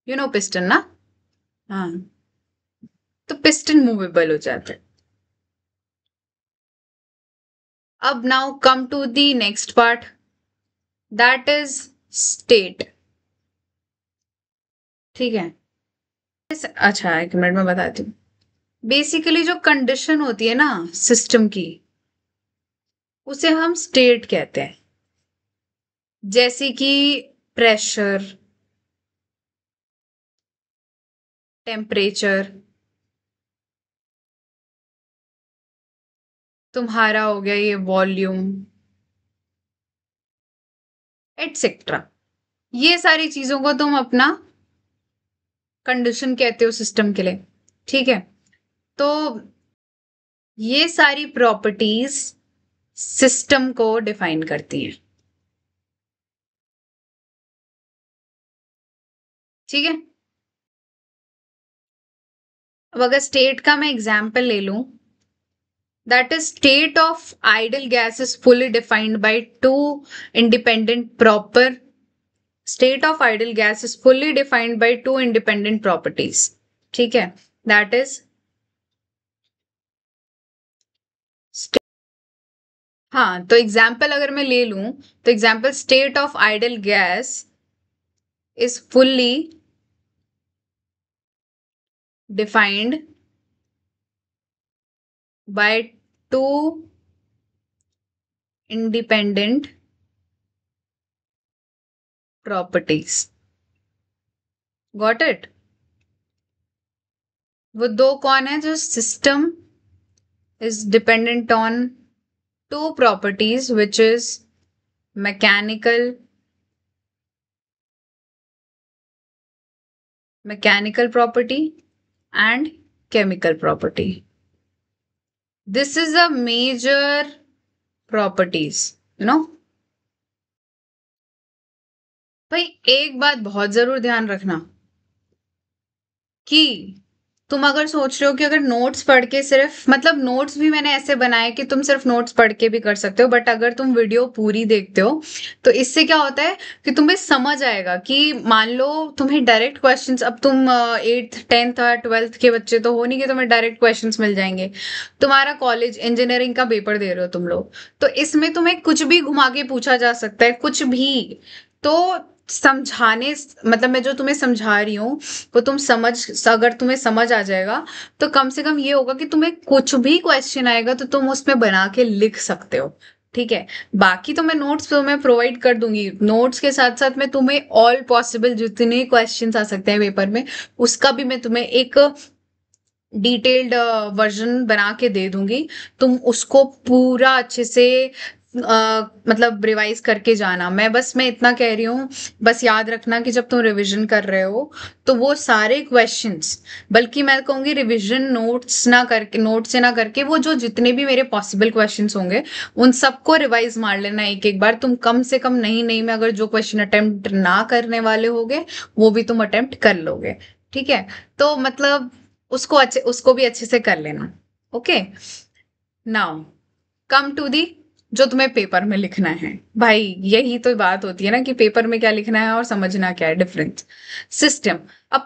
यू नो पिस्टन ना? हाँ, तो पिस्टन मूवेबल हो जाता है। अब now come to the next part, that is state, ठीक है। अच्छा, एक मिनट में बताती हूँ। बेसिकली जो कंडीशन होती है ना सिस्टम की, उसे हम स्टेट कहते हैं। जैसे कि प्रेशर, टेम्परेचर, तुम्हारा हो गया ये वॉल्यूम, एटसेट्रा। ये सारी चीजों को तुम अपना कंडीशन कहते हो सिस्टम के लिए, ठीक है। तो ये सारी प्रॉपर्टीज सिस्टम को डिफाइन करती हैं, ठीक है। अब अगर स्टेट का मैं एग्जांपल ले लूं, that is state of ideal gas is fully defined by two independent proper state of ideal gas is fully defined by two independent properties, ठीक है। that is हाँ, तो एग्जाम्पल अगर मैं ले लूं, तो example state of idol gas is fully defined by two independent properties. Got it? वो दो कौन है? जो system is dependent on two properties, which is mechanical property and chemical property. This is a major properties, you know. भाई एक बात बहुत जरूर ध्यान रखना कि तुम अगर सोच रहे हो कि अगर नोट्स पढ़ के सिर्फ, मतलब नोट्स भी मैंने ऐसे बनाए कि तुम सिर्फ नोट्स पढ़ के भी कर सकते हो, बट अगर तुम वीडियो पूरी देखते हो तो इससे क्या होता है कि तुम्हें समझ आएगा कि मान लो तुम्हें डायरेक्ट क्वेश्चंस, अब तुम 8th 10th और 12th के बच्चे तो हो नहीं कि तुम्हें डायरेक्ट क्वेश्चंस मिल जाएंगे। तुम्हारा कॉलेज इंजीनियरिंग का पेपर दे रहे हो तुम लोग, तो इसमें तुम्हें कुछ भी घुमा के पूछा जा सकता है, कुछ भी। तो समझाने, मतलब मैं जो तुम्हें समझा रही हूँ वो तुम समझ, अगर तुम्हें समझ आ जाएगा तो कम से कम ये होगा कि तुम्हें कुछ भी क्वेश्चन आएगा तो तुम उसमें बना के लिख सकते हो, ठीक है। बाकी तो मैं नोट्स तो मैं प्रोवाइड कर दूंगी, नोट्स के साथ साथ मैं तुम्हें ऑल पॉसिबल जितने क्वेश्चंस आ सकते हैं पेपर में, उसका भी मैं तुम्हें एक डिटेल्ड वर्जन बना के दे दूंगी। तुम उसको पूरा अच्छे से मतलब रिवाइज करके जाना। मैं इतना कह रही हूँ, बस याद रखना कि जब तुम रिवीजन कर रहे हो तो वो सारे क्वेश्चंस, बल्कि मैं कहूंगी रिवीजन नोट्स से ना करके वो जो जितने भी मेरे पॉसिबल क्वेश्चंस होंगे उन सबको रिवाइज मार लेना एक एक बार। तुम कम से कम नहीं नहीं में अगर जो क्वेश्चन अटेम्प्ट ना करने वाले होगे वो भी तुम अटेम्प्ट कर लोगे, ठीक है। तो मतलब उसको भी अच्छे से कर लेना। Okay, now come to the जो तुम्हें पेपर में लिखना है। भाई यही तो बात होती है ना कि पेपर में क्या लिखना है और समझना क्या है difference. System a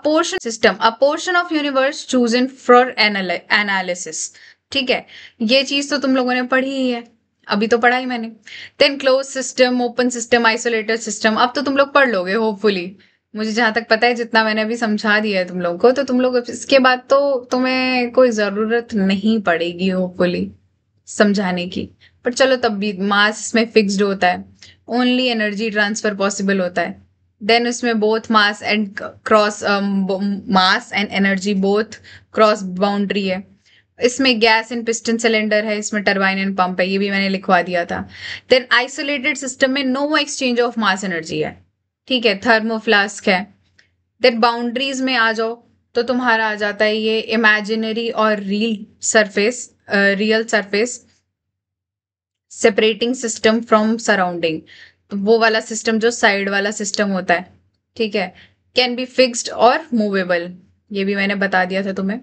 portion of universe chosen for analysis, ठीक है। ये चीज तो तुम लोगों ने पढ़ी ही है। अभी तो पढ़ा ही मैंने। Then close system, open system, isolated system, अब तो तुम लोग पढ़ लोगे होपफुली। मुझे जहां तक पता है, जितना मैंने अभी समझा दिया है तुम लोग को, तो तुम लोग इसके बाद तो तुम्हें कोई जरूरत नहीं पड़ेगी होपफुली समझाने की। पर चलो, तब भी मास में फिक्स्ड होता है, ओनली एनर्जी ट्रांसफर पॉसिबल होता है। देन उसमें both mass and cross, mass and energy both cross boundary है। इसमें गैस एंड पिस्टन सिलेंडर है, इसमें टरबाइन एंड पंप है, ये भी मैंने लिखवा दिया था। देन आइसोलेटेड सिस्टम में no exchange of mass energy है, ठीक है, थर्मोफ्लास्क है। देन बाउंड्रीज में आ जाओ, तो तुम्हारा आ जाता है ये इमेजिनरी और real surface separating system from surrounding, तो वो वाला सिस्टम जो साइड वाला सिस्टम होता है, ठीक है। कैन बी फिक्स्ड और मूवेबल, ये भी मैंने बता दिया था तुम्हें।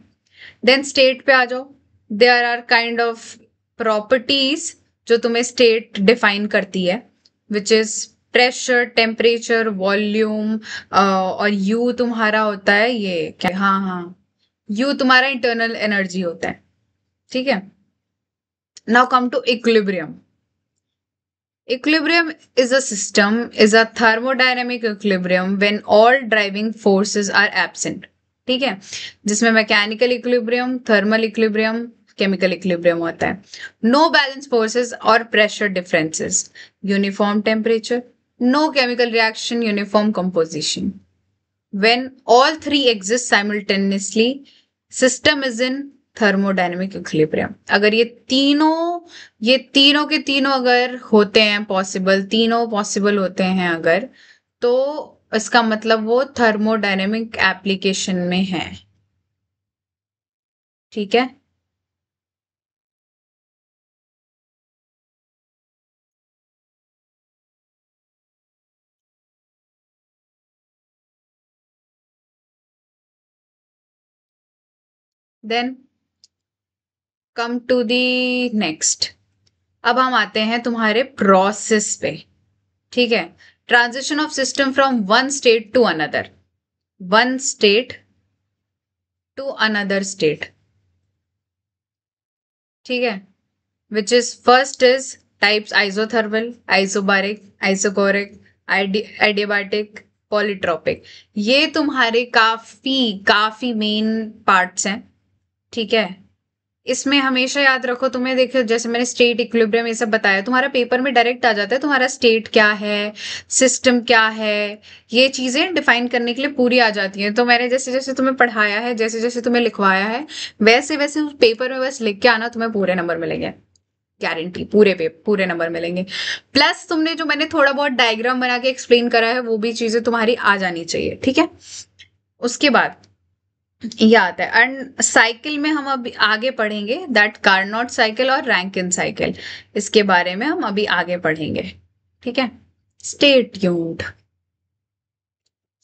देन स्टेट पे आ जाओ, there are kind of properties जो तुम्हें स्टेट डिफाइन करती है, which is pressure, temperature, volume, और यू तुम्हारा होता है ये क्या, हाँ हाँ, यू तुम्हारा इंटरनल एनर्जी होता है, ठीक है। Now come to equilibrium. Equilibrium is a system, is a thermodynamic equilibrium when all driving forces are absent. ठीक है, जिसमें mechanical equilibrium, thermal equilibrium, chemical equilibrium होता है। नो बैलेंस फोर्सेस और pressure differences, uniform temperature, no chemical reaction, uniform composition. When all three exist simultaneously, system is in thermodynamic equilibrium. अगर ये तीनों के तीनों अगर होते हैं पॉसिबल, तीनों पॉसिबल होते हैं अगर, तो इसका मतलब वो थर्मोडायनेमिक एप्लीकेशन में है, ठीक है। Then come to the next. अब हम आते हैं तुम्हारे प्रोसेस पे, ठीक है। Transition of system from one state to another, one state to another state, ठीक है। Which is first is types isothermal, isobaric, isochoric, adiabatic, polytropic. ये तुम्हारे काफी काफी मेन पार्ट्स हैं, ठीक है। इसमें हमेशा याद रखो, तुम्हें देखो जैसे मैंने स्टेट, इक्विलिब्रियम, ये सब बताया, तुम्हारा पेपर में डायरेक्ट आ जाता है तुम्हारा स्टेट क्या है, सिस्टम क्या है, ये चीजें डिफाइन करने के लिए पूरी आ जाती हैं। तो मैंने जैसे जैसे तुम्हें पढ़ाया है, जैसे जैसे तुम्हें लिखवाया है, वैसे वैसे उस पेपर में बस लिख के आना, तुम्हें पूरे नंबर मिलेंगे, गारंटी, पूरे नंबर मिलेंगे। प्लस तुमने जो मैंने थोड़ा बहुत डायग्राम बना के एक्सप्लेन करा है, वो भी चीजें तुम्हारी आ जानी चाहिए, ठीक है। उसके बाद ये आता है, एंड साइकिल में हम अभी आगे पढ़ेंगे, दैट कार्नोट साइकिल और रैंकिन साइकिल, इसके बारे में हम अभी आगे पढ़ेंगे, ठीक है। Stay tuned,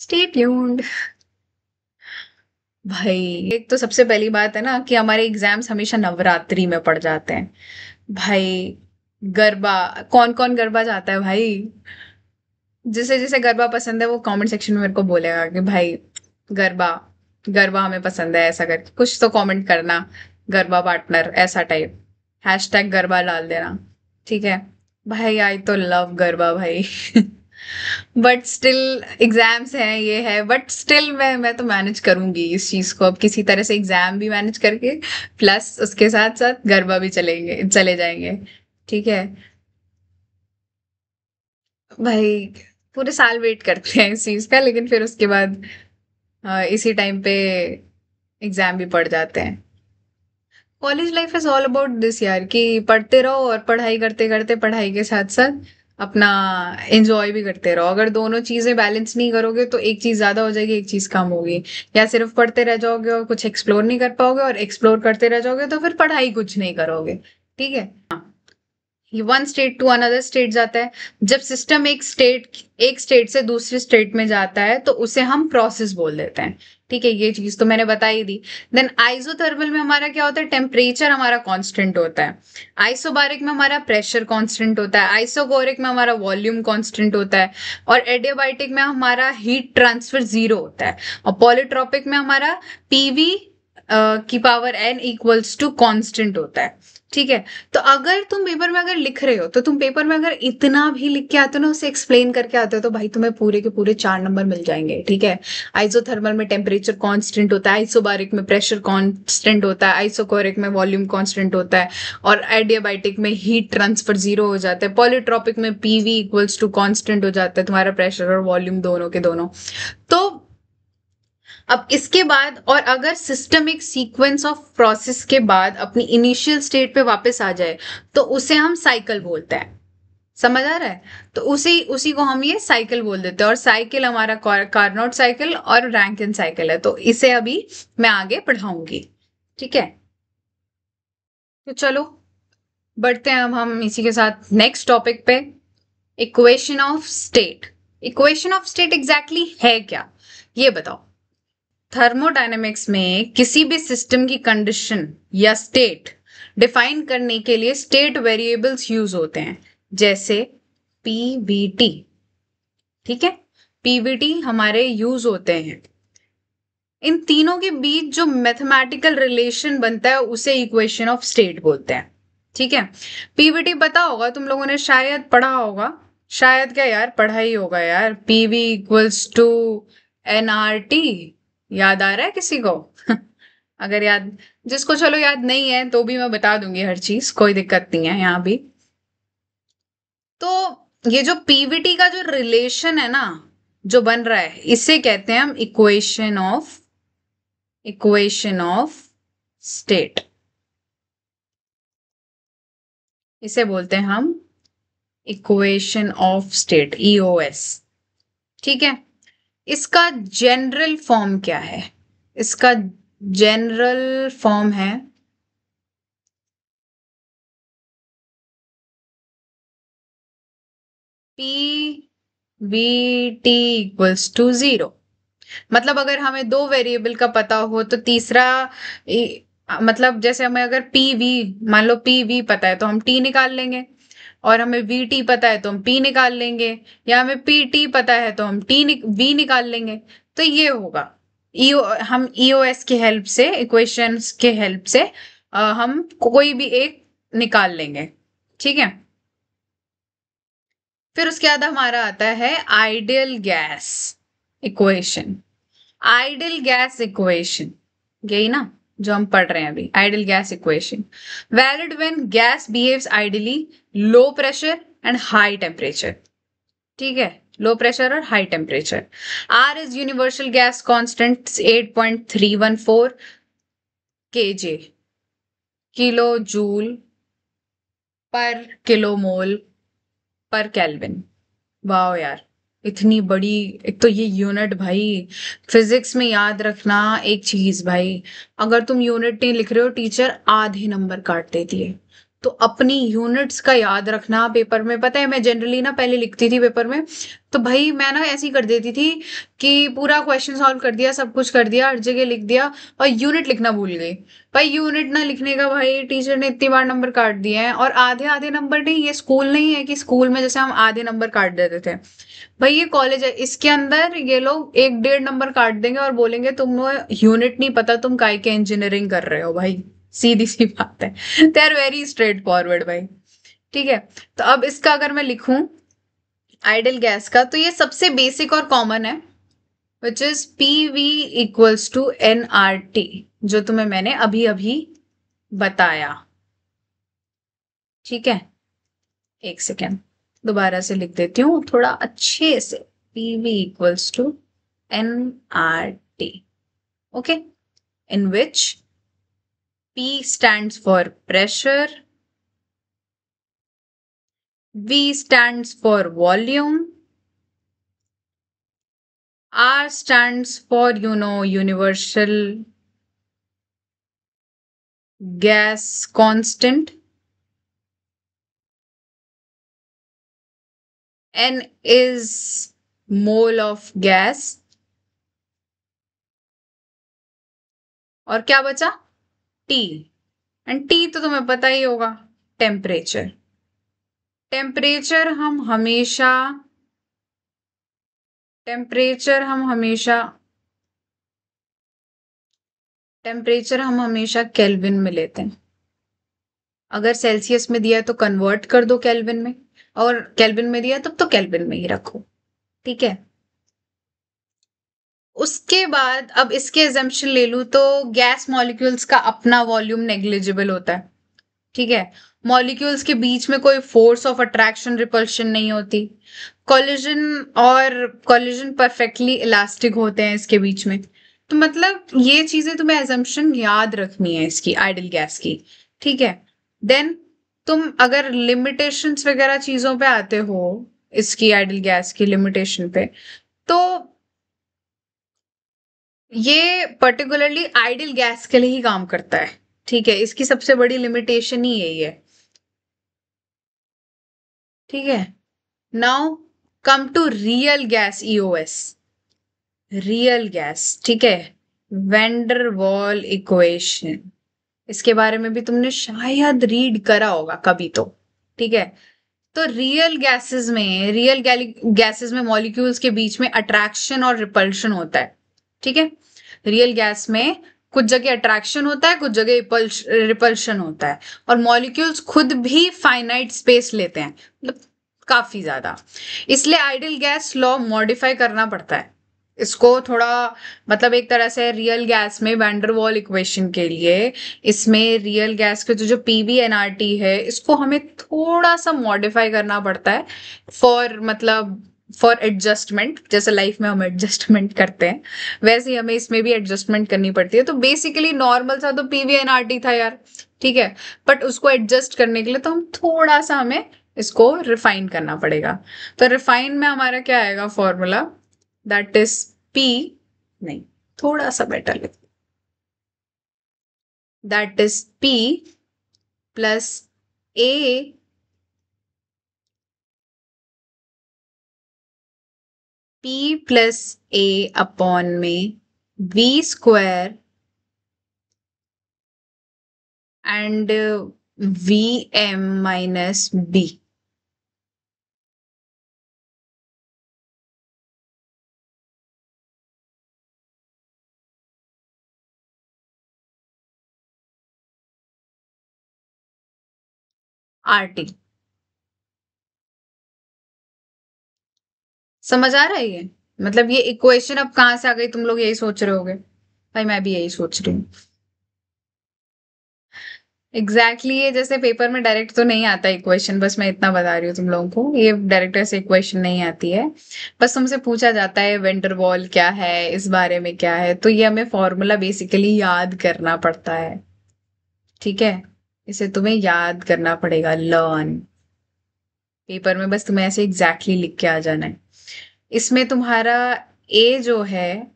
stay tuned. भाई, एक तो सबसे पहली बात है ना कि हमारे एग्जाम्स हमेशा नवरात्रि में पड़ जाते हैं भाई। गरबा, कौन कौन गरबा जाता है भाई? जिसे जिसे गरबा पसंद है वो कमेंट सेक्शन में मेरे को बोलेगा कि भाई गरबा, गरबा हमें पसंद है, ऐसा करके कुछ तो कमेंट करना, गरबा पार्टनर ऐसा टाइप, हैशटैग गरबा डाल देना, ठीक है। भाई आई तो लव गरबा भाई। बट स्टिल एग्जाम्स हैं, ये है, बट स्टिल मैं तो मैनेज करूंगी इस चीज को, अब किसी तरह से एग्जाम भी मैनेज करके प्लस उसके साथ साथ गरबा भी चले जाएंगे, ठीक है भाई। पूरे साल वेट करते हैं इस चीज का, लेकिन फिर उसके बाद इसी टाइम पे एग्जाम भी पड़ जाते हैं। College life is all about this यार, कि पढ़ते रहो और पढ़ाई करते करते पढ़ाई के साथ साथ अपना एंजॉय भी करते रहो। अगर दोनों चीजें बैलेंस नहीं करोगे तो एक चीज ज्यादा हो जाएगी, एक चीज कम होगी। या सिर्फ पढ़ते रह जाओगे और कुछ एक्सप्लोर नहीं कर पाओगे, और एक्सप्लोर करते रह जाओगे तो फिर पढ़ाई कुछ नहीं करोगे, ठीक है। One state to another state जाता है, जब सिस्टम एक स्टेट से दूसरे स्टेट में जाता है तो उसे हम प्रोसेस बोल देते हैं, ठीक है। ये चीज तो मैंने बता ही दी। देन आइसोथर्मल में हमारा क्या होता है, टेम्परेचर हमारा कांस्टेंट होता है। आइसोबारिक में हमारा प्रेशर कांस्टेंट होता है। आइसोकोरिक में हमारा वॉल्यूम कांस्टेंट होता है। और एडियाबैटिक में हमारा हीट ट्रांसफर 0 होता है। और पॉलीट्रॉपिक में हमारा पीवी की power n equals to constant होता है। ठीक है। तो अगर तुम पेपर में अगर लिख रहे हो तो तुम पेपर में अगर इतना भी लिख के आते हो ना, उसे एक्सप्लेन करके आते हो, तो भाई तुम्हें पूरे के पूरे 4 नंबर मिल जाएंगे। ठीक है। आइसोथर्मल में टेम्परेचर कांस्टेंट होता है, आइसोबारिक में प्रेशर कांस्टेंट होता है, आइसोकोरिक में वॉल्यूम कांस्टेंट होता है, और एडियाबाइटिक में हीट ट्रांसफर जीरो हो जाता है, पॉलीट्रॉपिक में पीवी इक्वल्स टू कांस्टेंट हो जाता है, तुम्हारा प्रेशर और वॉल्यूम दोनों के दोनों। तो अब इसके बाद, और अगर सिस्टमिक सीक्वेंस ऑफ प्रोसेस के बाद अपनी इनिशियल स्टेट पे वापस आ जाए, तो उसे हम साइकिल बोलते हैं। समझ आ रहा है? तो उसी उसी को हम ये साइकिल बोल देते हैं, और साइकिल हमारा कार्नोट साइकिल और रैंकिन साइकिल है। तो इसे अभी मैं आगे पढ़ाऊंगी। ठीक है। तो चलो बढ़ते हैं अब हम इसी के साथ नेक्स्ट टॉपिक पे। Equation of state. Equation of state exactly है क्या, ये बताओ। थर्मोडायनेमिक्स में किसी भी सिस्टम की कंडीशन या स्टेट डिफाइन करने के लिए स्टेट वेरिएबल्स यूज होते हैं, जैसे पीवीटी। ठीक है। पीवीटी हमारे यूज होते हैं। इन तीनों के बीच जो मैथमेटिकल रिलेशन बनता है उसे इक्वेशन ऑफ स्टेट बोलते हैं। ठीक है। पीवीटी पता होगा, तुम लोगों ने शायद पढ़ा होगा। शायद क्या यार, पढ़ा ही होगा यार। PV equals to NRT. याद आ रहा है किसी को? अगर याद, जिसको चलो याद नहीं है तो भी मैं बता दूंगी हर चीज, कोई दिक्कत नहीं है यहाँ भी। तो ये जो पीवीटी का जो रिलेशन है ना, जो बन रहा है, इसे कहते हैं हम इक्वेशन ऑफ स्टेट। इसे बोलते हैं हम इक्वेशन ऑफ स्टेट, ईओएस। ठीक है। इसका जनरल फॉर्म क्या है? इसका जनरल फॉर्म है P V T equals to zero. मतलब अगर हमें दो वेरिएबल का पता हो तो तीसरा, मतलब जैसे हमें अगर पी वी, मान लो पी वी पता है तो हम टी निकाल लेंगे, और हमें वी टी पता है तो हम पी निकाल लेंगे, या हमें पी टी पता है तो हम वी निकाल लेंगे। तो ये होगा ईओ, हम ईओएस की हेल्प से, इक्वेशंस के हेल्प से हम कोई भी एक निकाल लेंगे। ठीक है। फिर उसके बाद हमारा आता है ideal gas equation. Ideal gas equation, यही ना जो हम पढ़ रहे हैं अभी, ideal gas equation. Valid when gas behaves ideally, low pressure and high temperature. ठीक है। लो प्रेशर और high temperature. R is universal gas constant 8.314 KJ, kilo joule per kilo mole per kelvin. वाह यार, इतनी बड़ी। एक तो ये यूनिट भाई, फिजिक्स में याद रखना एक चीज भाई, अगर तुम यूनिट नहीं लिख रहे हो टीचर आधे नंबर काट देती है। तो अपनी यूनिट्स का याद रखना पेपर में। पता है मैं जनरली ना पहले लिखती थी पेपर में, तो भाई मैं ना ऐसी कर देती थी कि पूरा क्वेश्चन सॉल्व कर दिया, सब कुछ कर दिया, हर जगह लिख दिया, और यूनिट लिखना भूल गई। भाई यूनिट ना लिखने का भाई टीचर ने इतनी बार नंबर काट दिए हैं। और आधे आधे नंबर नहीं, ये स्कूल नहीं है कि स्कूल में जैसे हम आधे नंबर काट देते थे। भाई ये कॉलेज है, इसके अंदर ये लोग 1-1.5 नंबर काट देंगे और बोलेंगे तुम यूनिट नहीं पता, तुम काय के इंजीनियरिंग कर रहे हो भाई। सीधी सी बात है। They are very straightforward भाई। ठीक है। तो अब इसका अगर मैं लिखूं आइडियल गैस का, तो ये सबसे बेसिक और कॉमन है, which is P V equals to N R T, जो तुम्हें मैंने अभी अभी बताया। ठीक है। एक सेकेंड, दोबारा से लिख देती हूँ थोड़ा अच्छे से। P V equals to N R T. Okay. in which P stands for pressure, V stands for volume, R stands for, universal gas constant, N is mole of gas, और क्या बचा? T। एंड T तो तुम्हें पता ही होगा, टेम्परेचर। टेम्परेचर हम हमेशा टेम्परेचर हम हमेशा टेम्परेचर हम हमेशा केल्विन में लेते हैं। अगर सेल्सियस में दिया है तो कन्वर्ट कर दो केल्विन में, और केल्विन में दिया है तब तो केल्विन में ही रखो। ठीक है, उसके बाद अब इसके एजम्पशन ले लूं तो गैस मॉलिक्यूल्स का अपना वॉल्यूम नेग्लिजिबल होता है। ठीक है, मॉलिक्यूल्स के बीच में कोई फोर्स ऑफ अट्रैक्शन रिपल्शन नहीं होती। कॉलिजन परफेक्टली इलास्टिक होते हैं इसके बीच में। तो मतलब ये चीजें तुम्हें एजम्पशन याद रखनी है इसकी आइडियल गैस की। ठीक है, देन तुम अगर लिमिटेशंस वगैरह चीजों पे आते हो, इसकी आइडियल गैस की लिमिटेशन पे, तो ये पर्टिकुलरली आइडियल गैस के लिए ही काम करता है। ठीक है, इसकी सबसे बड़ी लिमिटेशन ही यही है। ठीक है, now come to real gas EOS. Real gas, ठीक है, वेंडर वॉल इक्वेशन, इसके बारे में भी तुमने शायद रीड करा होगा कभी तो। ठीक है, तो रियल गैसेस में मॉलिक्यूल्स के बीच में अट्रैक्शन और रिपल्शन होता है। ठीक है, रियल गैस में कुछ जगह अट्रैक्शन होता है, कुछ जगह रिपल्शन होता है, और मॉलिक्यूल्स खुद भी फाइनाइट स्पेस लेते हैं, मतलब काफी ज्यादा। इसलिए आइडियल गैस लॉ मॉडिफाई करना पड़ता है इसको थोड़ा, मतलब एक तरह से रियल गैस में वैंडरवॉल इक्वेशन के लिए, इसमें रियल गैस के जो पीवीएनआरटी है इसको हमें थोड़ा सा मॉडिफाई करना पड़ता है फॉर एडजस्टमेंट। जैसे लाइफ में हम एडजस्टमेंट करते हैं, वैसे ही हमें इसमें भी एडजस्टमेंट करनी पड़ती है। तो बेसिकली नॉर्मल सा तो पीवीएनआरटी था यार। ठीक है, बट उसको एडजस्ट करने के लिए तो हम थोड़ा सा हमें इसको रिफाइन करना पड़ेगा। तो रिफाइन में हमारा क्या आएगा फॉर्मूला, दैट इज पी, नहीं थोड़ा सा बेटर लिख, that is P plus A P plus A upon में V square and V M minus B. R T समझ आ रहा है ये? मतलब ये इक्वेशन अब कहां से आ गई, तुम लोग यही सोच रहे होगे। भाई मैं भी यही सोच रही हूँ। एग्जैक्टली ये जैसे पेपर में डायरेक्ट तो नहीं आता इक्वेशन, बस मैं इतना बता रही हूँ तुम लोगों को, ये डायरेक्ट ऐसे इक्वेशन नहीं आती है। बस तुमसे पूछा जाता है वेंडर वॉल क्या है, इस बारे में क्या है, तो ये हमें फॉर्मूला बेसिकली याद करना पड़ता है। ठीक है, इसे तुम्हें याद करना पड़ेगा, लर्न। पेपर में बस तुम्हें ऐसे एग्जैक्टली लिख के आ जाना है। इसमें तुम्हारा ए जो है,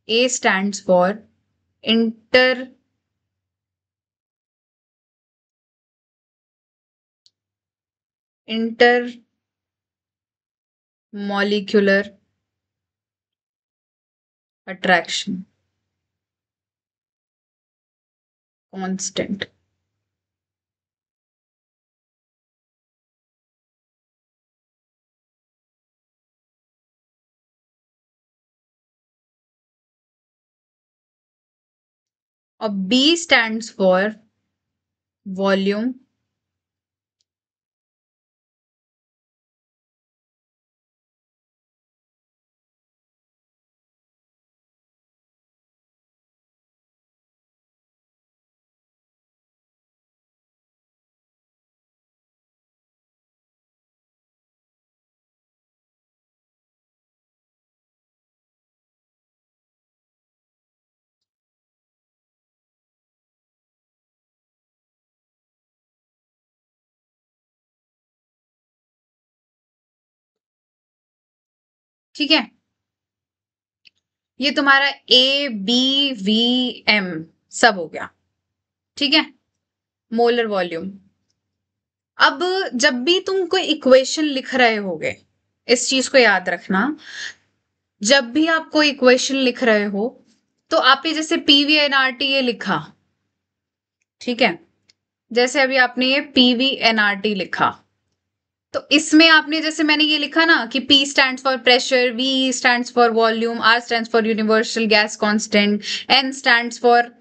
ए stands for inter inter molecular attraction constant. और बी स्टैंड्स फॉर वॉल्यूम ठीक है, ये तुम्हारा ए बी वी एम सब हो गया। ठीक है, मोलर वॉल्यूम। अब जब भी तुम कोई इक्वेशन लिख रहे होगे, इस चीज को याद रखना, जब भी आप कोई इक्वेशन लिख रहे हो तो आपने जैसे पीवीएनआरटी ये लिखा, ठीक है, जैसे अभी आपने ये पीवीएनआरटी लिखा, तो इसमें आपने जैसे मैंने ये लिखा ना कि P stands for pressure, V stands for volume, R stands for universal gas constant, N stands for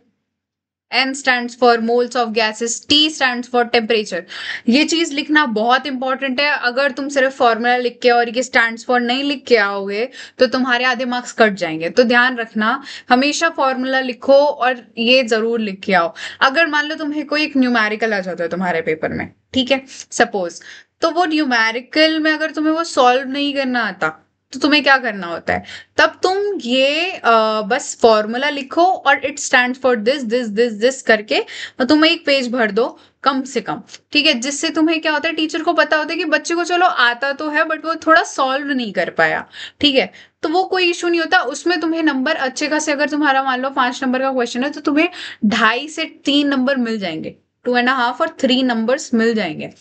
N stands for moles of gases, T stands for temperature। ये चीज लिखना बहुत इंपॉर्टेंट है। अगर तुम सिर्फ फॉर्मूला लिख के और ये स्टैंड्स फॉर नहीं लिख के आओगे तो तुम्हारे आधे मार्क्स कट जाएंगे। तो ध्यान रखना, हमेशा फॉर्मूला लिखो और ये जरूर लिख के आओ। अगर मान लो तुम्हें कोई एक न्यूमेरिकल आ जाता है तुम्हारे पेपर में, ठीक है, सपोज, तो वो न्यूमेरिकल में अगर तुम्हें वो सॉल्व नहीं करना आता तो तुम्हें क्या करना होता है, तब तुम ये बस फॉर्मूला लिखो और it stand for this this this this करके और तुम एक पेज भर दो कम से कम, ठीक है, जिससे तुम्हें क्या होता है, टीचर को पता होता है कि बच्चे को चलो आता तो है बट वो थोड़ा सॉल्व नहीं कर पाया, ठीक है, तो वो कोई इशू नहीं होता। उसमें तुम्हें नंबर अच्छे खासे, अगर तुम्हारा मान लो 5 नंबर का क्वेश्चन है तो तुम्हें 2.5 से 3 नंबर मिल जाएंगे, 2.5 और 3 नंबर्स मिल जाएंगे,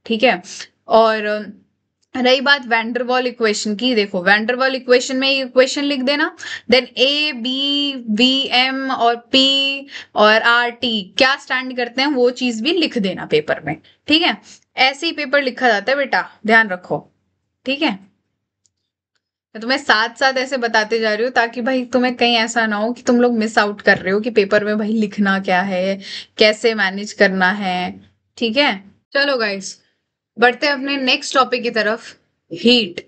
ठीक है। और रही बात वैंडरवाल इक्वेशन की, देखो वैंडरवाल इक्वेशन में ये इक्वेशन लिख देना, then A B V M और पी और आर टी क्या स्टैंड करते हैं वो चीज भी लिख देना पेपर में, ठीक है। ऐसे ही पेपर लिखा जाता है बेटा, ध्यान रखो, ठीक है। मैं तुम्हें साथ साथ ऐसे बताते जा रही हूँ ताकि भाई तुम्हें कहीं ऐसा ना हो कि तुम लोग मिस आउट कर रहे हो कि पेपर में भाई लिखना क्या है, कैसे मैनेज करना है, ठीक है। चलो गाइस, बढ़ते हैं अपने नेक्स्ट टॉपिक की तरफ, हीट।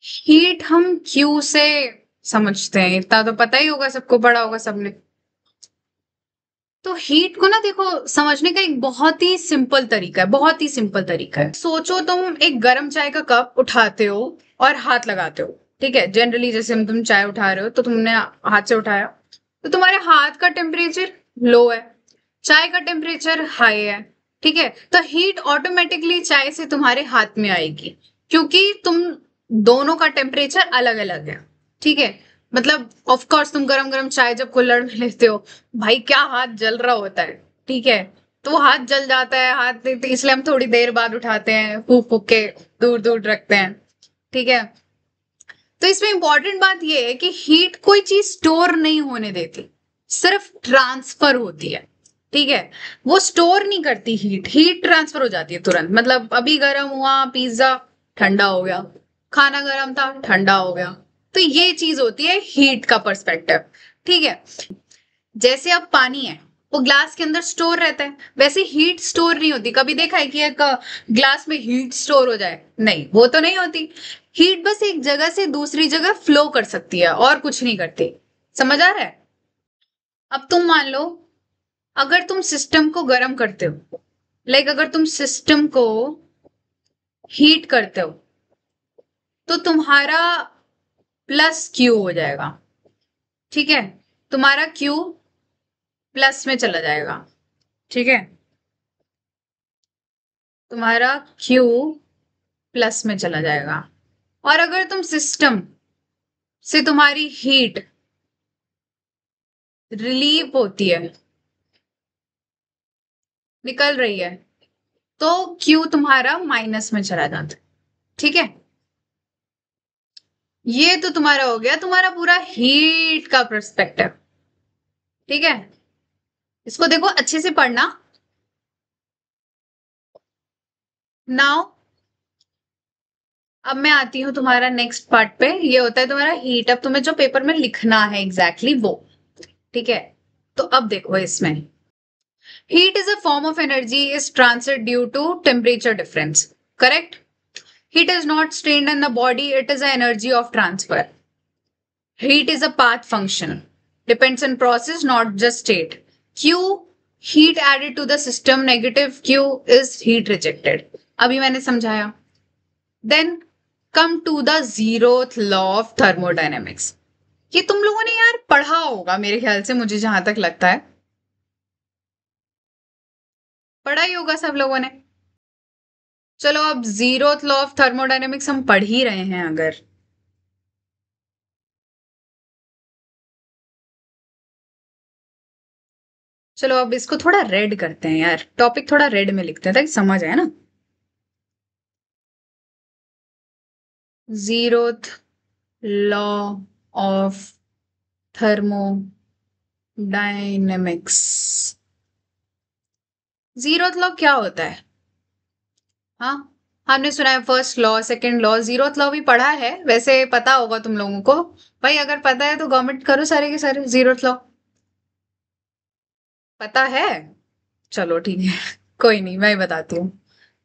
हीट हम क्यू से समझते हैं, इतना तो पता ही होगा, सबको पढ़ा होगा सबने। तो हीट को ना देखो समझने का एक बहुत ही सिंपल तरीका है, बहुत ही सिंपल तरीका है। सोचो तुम एक गर्म चाय का कप उठाते हो और हाथ लगाते हो, ठीक है, जनरली जैसे हम तुम चाय उठा रहे हो तो तुमने हाथ से उठाया तो तुम्हारे हाथ का टेम्परेचर लो है, चाय का टेम्परेचर हाई है, ठीक है, तो हीट ऑटोमेटिकली चाय से तुम्हारे हाथ में आएगी क्योंकि तुम दोनों का टेम्परेचर अलग अलग है, ठीक है। मतलब ऑफ कोर्स तुम गरम गरम चाय जब कुल्हड़ में लेते हो, भाई क्या हाथ जल रहा होता है, ठीक है, तो वो हाथ जल जाता है, हाथ इसलिए हम थोड़ी देर बाद उठाते हैं, फूक फूक के दूर दूर रखते हैं, ठीक है। तो इसमें इंपॉर्टेंट बात यह है कि हीट कोई चीज स्टोर नहीं होने देती, सिर्फ ट्रांसफर होती है, ठीक है। वो स्टोर नहीं करती हीट, हीट ट्रांसफर हो जाती है तुरंत। मतलब अभी गर्म हुआ पिज्जा, ठंडा हो गया, खाना गर्म था ठंडा हो गया, तो ये चीज होती है हीट का पर्सपेक्टिव, ठीक है। जैसे अब पानी है वो ग्लास के अंदर स्टोर रहता है, वैसे हीट स्टोर नहीं होती। कभी देखा है कि एक ग्लास में हीट स्टोर हो जाए? नहीं, वो तो नहीं होती। हीट बस एक जगह से दूसरी जगह फ्लो कर सकती है और कुछ नहीं करती। समझ आ रहा है? अब तुम मान लो अगर तुम सिस्टम को गर्म करते हो, लाइक अगर तुम सिस्टम को हीट करते हो तो तुम्हारा प्लस क्यू हो जाएगा, ठीक है, तुम्हारा क्यू प्लस में चला जाएगा, ठीक है, तुम्हारा क्यू प्लस में चला जाएगा। और अगर तुम सिस्टम से तुम्हारी हीट रिलीव होती है, निकल रही है, तो क्यू तुम्हारा माइनस में चला जाता है, ठीक है। ये तो तुम्हारा हो गया तुम्हारा पूरा हीट का पर्सपेक्टिव, ठीक है। इसको देखो अच्छे से पढ़ना। नाउ अब मैं आती हूँ तुम्हारा नेक्स्ट पार्ट पे, ये होता है तुम्हारा हीट। अब तुम्हें जो पेपर में लिखना है एग्जैक्टली वो, ठीक है। तो अब देखो इसमें, heat is a form of energy is transferred due to temperature difference, correct. Heat is not strained in the body, it is an energy of transfer. Heat is a path function. Depends on process, not just state. Q, heat added to the system, negative Q is heat rejected. अभी मैंने समझाया। Then come to the zeroth law of thermodynamics. ये तुम लोगों ने यार पढ़ा होगा मेरे ख्याल से, मुझे जहां तक लगता है पढ़ा ही होगा सब लोगों ने। चलो अब जीरोथ लॉ ऑफ थर्मोडायनेमिक्स हम पढ़ ही रहे हैं अगर, चलो अब इसको थोड़ा रेड करते हैं यार, टॉपिक थोड़ा रेड में लिखते हैं ताकि समझ आए ना। Zeroth law of thermodynamics. Zeroth law क्या होता है? हाँ, हमने सुना है first law, second law, zeroth law भी पढ़ा है, वैसे पता होगा तुम लोगों को। भाई अगर पता है तो गवर्नमेंट करो सारे के सारे जीरोथ लॉ। पता है? चलो ठीक है। कोई नहीं, मैं ही बताती हूँ।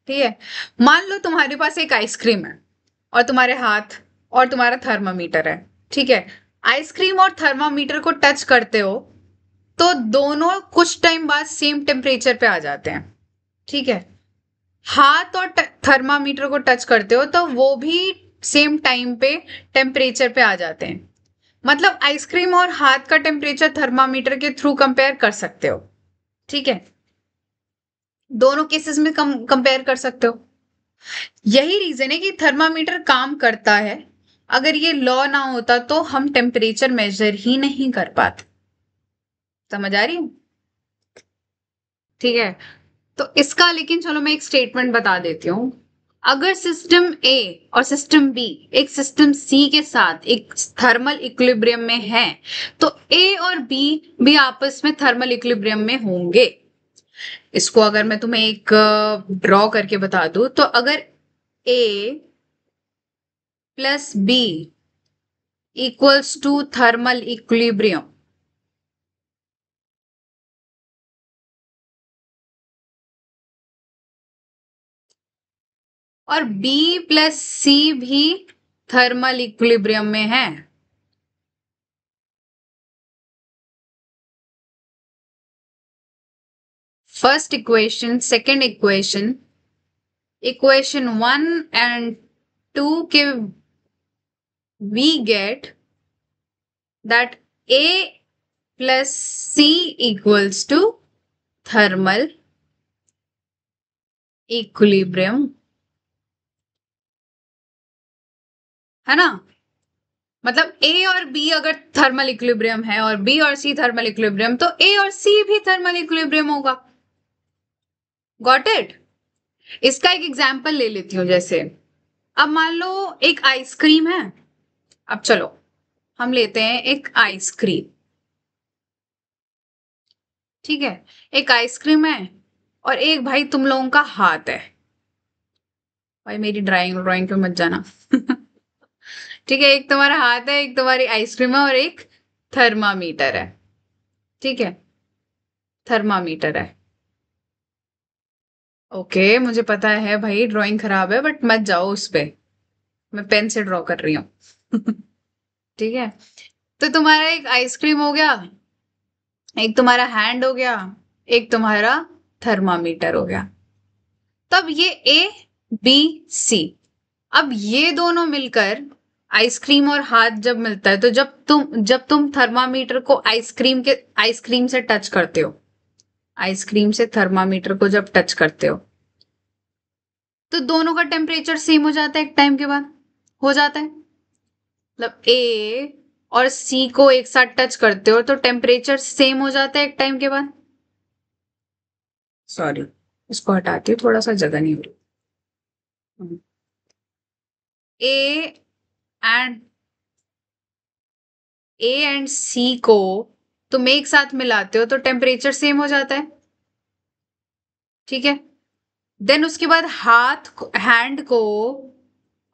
ठीक है, मान लो तुम्हारे पास एक आइसक्रीम है और तुम्हारे हाथ और तुम्हारा थर्मामीटर है। ठीक है, आइसक्रीम और थर्मामीटर को टच करते हो तो दोनों कुछ टाइम बाद सेम टेम्परेचर पे आ जाते हैं। ठीक है, हाथ और थर्मामीटर को टच करते हो तो वो भी सेम टाइम पे टेम्परेचर पे आ जाते हैं। मतलब आइसक्रीम और हाथ का टेम्परेचर थर्मामीटर के थ्रू कंपेयर कर सकते हो। ठीक है, दोनों केसेस में कंपेयर कर सकते हो। यही रीजन है कि थर्मामीटर काम करता है। अगर ये लॉ ना होता तो हम टेम्परेचर मेजर ही नहीं कर पाते। समझ आ रही है? ठीक है, तो इसका लेकिन चलो मैं एक स्टेटमेंट बता देती हूँ। अगर सिस्टम ए और सिस्टम बी एक सिस्टम सी के साथ एक थर्मल इक्विलिब्रियम में है तो ए और बी भी आपस में थर्मल इक्विलिब्रियम में होंगे। इसको अगर मैं तुम्हें एक ड्रॉ करके बता दूं तो अगर A plus B equals to thermal equilibrium, और बी प्लस सी भी थर्मल इक्विलिब्रियम में है, first equation second equation, equation 1 and 2 के we get that A plus C equals to thermal equilibrium, है ना? मतलब A और B अगर थर्मल इक्विलिब्रियम है और B और C थर्मल इक्विलिब्रियम तो A और C भी थर्मल इक्विलिब्रियम होगा। Got it? इसका एक एग्जाम्पल ले लेती हूँ। जैसे अब मान लो एक आइसक्रीम है। अब चलो हम लेते हैं एक आइसक्रीम। ठीक है, एक आइसक्रीम है और एक भाई तुम लोगों का हाथ है। भाई मेरी ड्राइंग ड्राइंग पे मत जाना। ठीक है, एक तुम्हारा हाथ है, एक तुम्हारी आइसक्रीम है और एक थर्मामीटर है। ठीक है, थर्मामीटर है। ओके, मुझे पता है भाई ड्राइंग खराब है, बट मत जाओ उस पे, मैं पेन से ड्रॉ कर रही हूँ। ठीक है, तो तुम्हारा एक आइसक्रीम हो गया, एक तुम्हारा हैंड हो गया, एक तुम्हारा थर्मामीटर हो गया। तब ये ए बी सी, अब ये दोनों मिलकर आइसक्रीम और हाथ जब मिलता है तो जब तुम थर्मामीटर को आइसक्रीम से टच करते हो, आइसक्रीम से थर्मामीटर को जब टच करते हो तो दोनों का टेम्परेचर सेम हो जाता है एक टाइम के बाद। हो जाता है, मतलब ए और सी को एक साथ टच करते हो तो टेम्परेचर सेम हो जाता है एक टाइम के बाद। सॉरी, इसको हटाती हूँ, थोड़ा सा जगह नहीं हो रही। ए एंड ए एंड सी को तुम एक साथ मिलाते हो तो टेम्परेचर सेम हो जाता है। ठीक है, देन उसके बाद हैंड को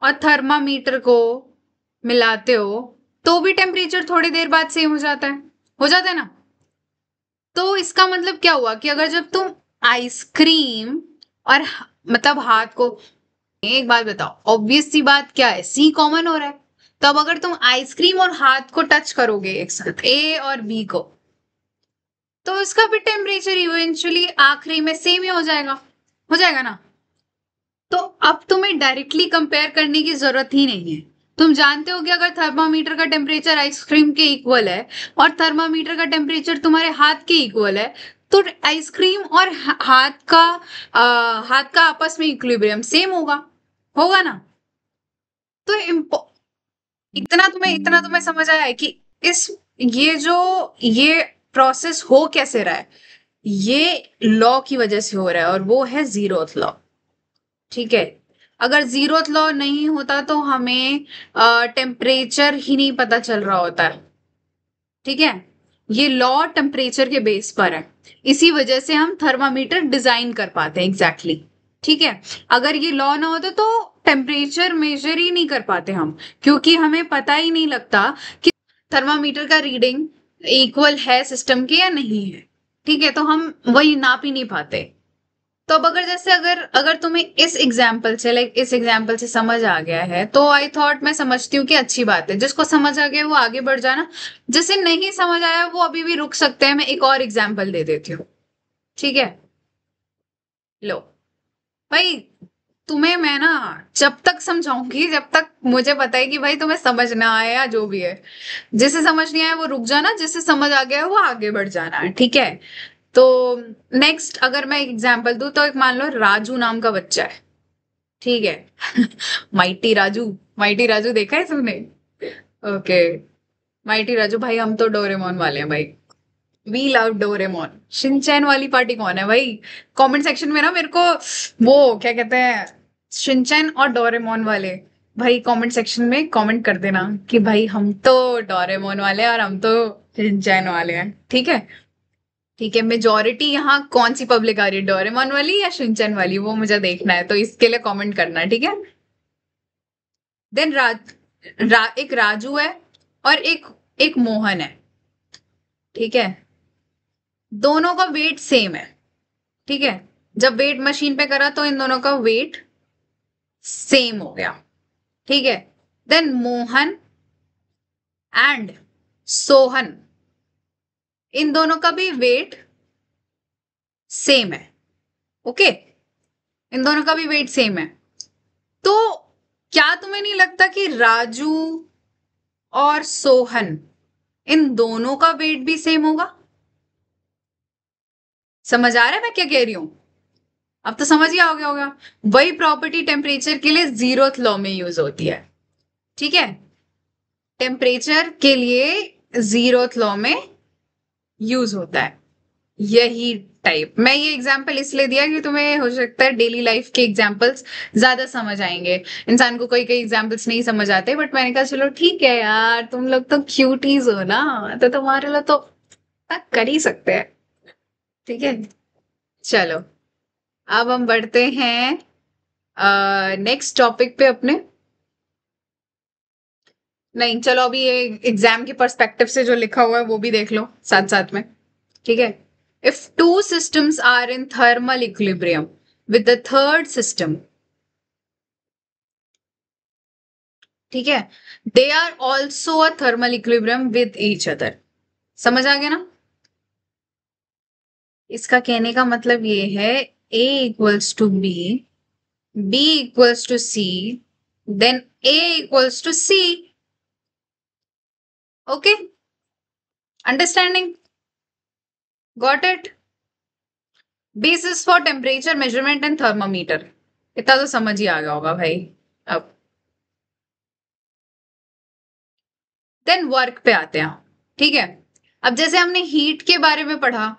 और थर्मामीटर को मिलाते हो तो भी टेम्परेचर थोड़ी देर बाद सेम हो जाता है ना? तो इसका मतलब क्या हुआ कि अगर जब तुम आइसक्रीम और मतलब हाथ को, एक बात बताओ, ऑब्वियस सी बात क्या है, सी कॉमन हो रहा है। तो अब अगर तुम आइसक्रीम और हाथ को टच करोगे एक साथ, ए और बी को, तो इसका भी टेम्परेचर इवेंचुअली आखिरी में सेम ही हो जाएगा ना? तो अब तुम्हें डायरेक्टली कंपेयर करने की जरूरत ही नहीं है। तुम जानते हो कि अगर थर्मामीटर का टेम्परेचर आइसक्रीम के इक्वल है और थर्मामीटर का टेम्परेचर तुम्हारे हाथ के इक्वल है तो आइसक्रीम और हाथ का आपस में इक्विलिब्रियम सेम होगा ना? तो इतना तुम्हें समझ आया है कि इस ये प्रोसेस हो कैसे रहा है? ये लॉ की वजह से हो रहा है और वो है जीरोथ लॉ। ठीक है, अगर जीरोथ लॉ नहीं होता तो हमें टेम्परेचर ही नहीं पता चल रहा होता है। ठीक है, ये लॉ टेम्परेचर के बेस पर है, इसी वजह से हम थर्मामीटर डिजाइन कर पाते हैं एग्जैक्टली। ठीक है, अगर ये लॉ ना होता तो टेम्परेचर मेजर ही नहीं कर पाते हम, क्योंकि हमें पता ही नहीं लगता कि थर्मामीटर का रीडिंग इक्वल है सिस्टम के या नहीं है। ठीक है, तो हम वही नाप ही नहीं पाते। तो अब अगर जैसे अगर अगर तुम्हें इस एग्जाम्पल से इस एग्जाम्पल से समझ आ गया है तो आई थॉट, मैं समझती हूँ कि अच्छी बात है। जिसको समझ आ गया वो आगे बढ़ जाना, जिसे नहीं समझ आया वो अभी भी रुक सकते हैं। मैं एक और एग्जाम्पल दे देती हूँ, ठीक है। लो भाई, तुम्हें मैं ना जब तक समझाऊंगी जब तक मुझे पता है कि भाई तुम्हें समझ ना आया या जो भी है। जिसे समझ नहीं आया वो रुक जाना, जिसे समझ आ गया है वो आगे बढ़ जाना, ठीक है। तो नेक्स्ट अगर मैं एग्जांपल दूं तो एक मान लो राजू नाम का बच्चा है, ठीक है। माइटी राजू, माइटी राजू देखा है तुमने? ओके, माइटी राजू भाई, हम तो डोरेमोन वाले हैं भाई। We love Doraemon. शिनचैन वाली पार्टी कौन है भाई? कमेंट सेक्शन में ना मेरे को वो क्या कहते हैं, शिनचैन और डोरेमोन वाले भाई कमेंट सेक्शन में कमेंट कर देना कि भाई हम तो डोरेमोन वाले हैं और हम तो शिनचैन वाले हैं, ठीक है। ठीक है, मेजोरिटी यहाँ कौन सी पब्लिक आ रही है, डोरेमोन वाली या शिनचैन वाली, वो मुझे देखना है, तो इसके लिए कमेंट करना है, ठीक है। देन एक राजू है और एक मोहन है, ठीक है। दोनों का वेट सेम है, ठीक है। जब वेट मशीन पे करा तो इन दोनों का वेट सेम हो गया, ठीक है। देन मोहन एंड सोहन, इन दोनों का भी वेट सेम है, ओके। इन दोनों का भी वेट सेम है। तो क्या तुम्हें नहीं लगता कि राजू और सोहन, इन दोनों का वेट भी सेम होगा? समझ आ रहा है मैं क्या कह रही हूं? अब तो समझ ही आ गया होगा। वही प्रॉपर्टी टेम्परेचर के लिए जीरोथ लॉ में यूज होती है, ठीक है। टेम्परेचर के लिए जीरोथ लॉ में यूज होता है यही टाइप। मैं ये एग्जांपल इसलिए दिया कि तुम्हें हो सकता है डेली लाइफ के एग्जांपल्स ज्यादा समझ आएंगे। इंसान को कोई कई एग्जांपल्स नहीं समझ आते, बट मैंने कहा चलो ठीक है यार, तुम लोग तो क्यूटीज हो ना, तो तुम्हारे लिए तो कर ही सकते हैं, ठीक है। चलो, अब हम बढ़ते हैं नेक्स्ट टॉपिक पे अपने। नहीं, चलो अभी ये एग्जाम के पर्सपेक्टिव से जो लिखा हुआ है वो भी देख लो साथ साथ में, ठीक है। If two systems are in thermal equilibrium with the third system, ठीक है, they are also a thermal equilibrium with each other. समझ आ गया ना? इसका कहने का मतलब ये है, A equals to B equals to C, then A equals to C। Okay, understanding, got it. Basis for temperature measurement and thermometer, इतना तो समझ ही आ गया होगा भाई। अब देन वर्क पे आते हैं, ठीक है। अब जैसे हमने हीट के बारे में पढ़ा,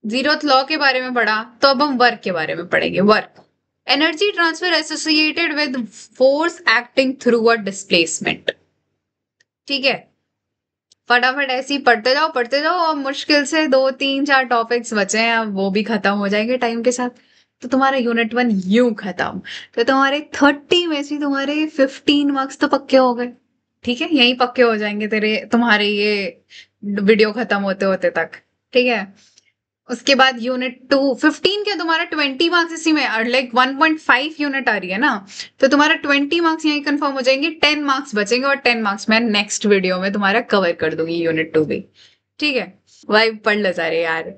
जीरोथ लॉ के बारे में पढ़ा, तो अब हम वर्क के बारे में पढ़ेंगे। Work, energy transfer associated with force acting through a displacement, ठीक है। फटाफट ऐसे ही पढ़ते जाओ, और मुश्किल से 2 3 4 टॉपिक्स बचे हैं, अब वो भी खत्म हो जाएंगे टाइम के साथ। तो तुम्हारा यूनिट 1 यूं खत्म। तो तुम्हारे 30 में से तुम्हारे 15 मार्क्स तो पक्के हो गए, ठीक है। यही पक्के हो जाएंगे तेरे, तुम्हारे ये वीडियो खत्म होते होते तक, ठीक है। उसके बाद यूनिट 2 15 क्या, तुम्हारा 20 मार्क्स इसी में, लाइक 1.5 यूनिट आ रही है ना, तो तुम्हारा 20 मार्क्स यही कंफर्म हो जाएंगे। 10 मार्क्स बचेंगे और 10 मार्क्स मैं नेक्स्ट वीडियो में तुम्हारा कवर कर दूंगी, यूनिट 2 भी, ठीक है। भाई पढ़ लो सारे यार।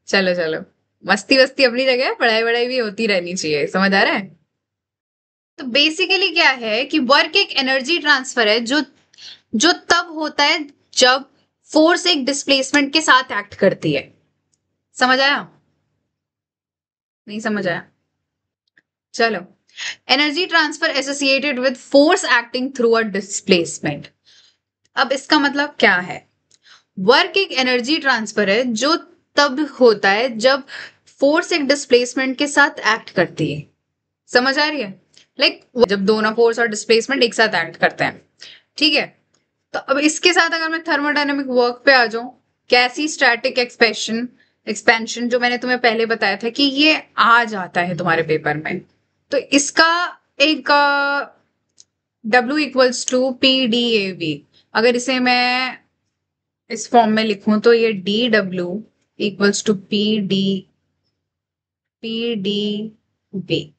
चलो चलो, मस्ती वस्ती अपनी जगह है, पढ़ाई वढ़ाई भी होती रहनी चाहिए, समझ आ रहा है? तो बेसिकली क्या है कि वर्क एक एनर्जी ट्रांसफर है जो जो तब होता है जब फोर्स एक डिस्प्लेसमेंट के साथ एक्ट करती है। समझ आया? नहीं समझ आया? चलो, energy transfer associated with force acting through a displacement. अब इसका मतलब क्या है? वर्क एक एनर्जी ट्रांसफर है जो तब होता है जब फोर्स एक डिस्प्लेसमेंट के साथ एक्ट करती है। समझ आ रही है? लाइक जब दोनों फोर्स और डिस्प्लेसमेंट एक साथ एक्ट करते हैं, ठीक है। तो अब इसके साथ अगर मैं थर्मोडायनेमिक वर्क पे आ जाऊं, कैसी स्टैटिक एक्सपेंशन एक्सपेंशन जो मैंने तुम्हें पहले बताया था कि ये आ जाता है तुम्हारे पेपर में, तो इसका एक W इक्वल्स टू PdAV, अगर इसे मैं इस फॉर्म में लिखूं तो ये DW equals to P D B.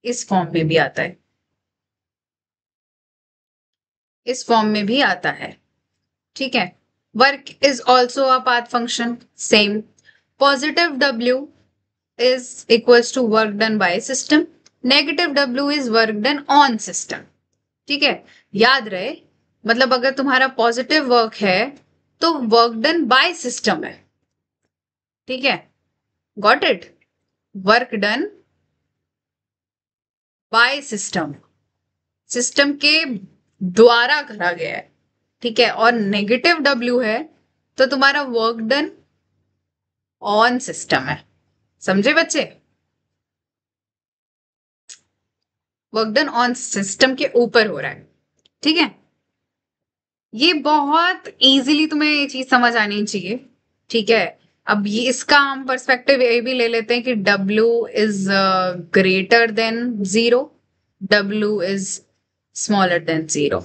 इस फॉर्म में भी आता है, इस फॉर्म में भी आता है। ठीक है। Work is also a path function, same. Positive W is equals to work done by system, negative W is work done on system। ठीक है, याद रहे, मतलब अगर तुम्हारा पॉजिटिव वर्क है तो वर्क डन बाय सिस्टम है। ठीक है, got it, work done by system, system के द्वारा करा गया है। ठीक है, और नेगेटिव W है तो तुम्हारा वर्क डन ऑन सिस्टम है। समझे बच्चे? वर्क डन ऑन सिस्टम के ऊपर हो रहा है। ठीक है, ये बहुत इजीली तुम्हें ये चीज समझ आनी चाहिए। ठीक है, अब ये इसका हम पर्सपेक्टिव ये भी ले लेते हैं कि W is greater than 0, W is smaller than 0।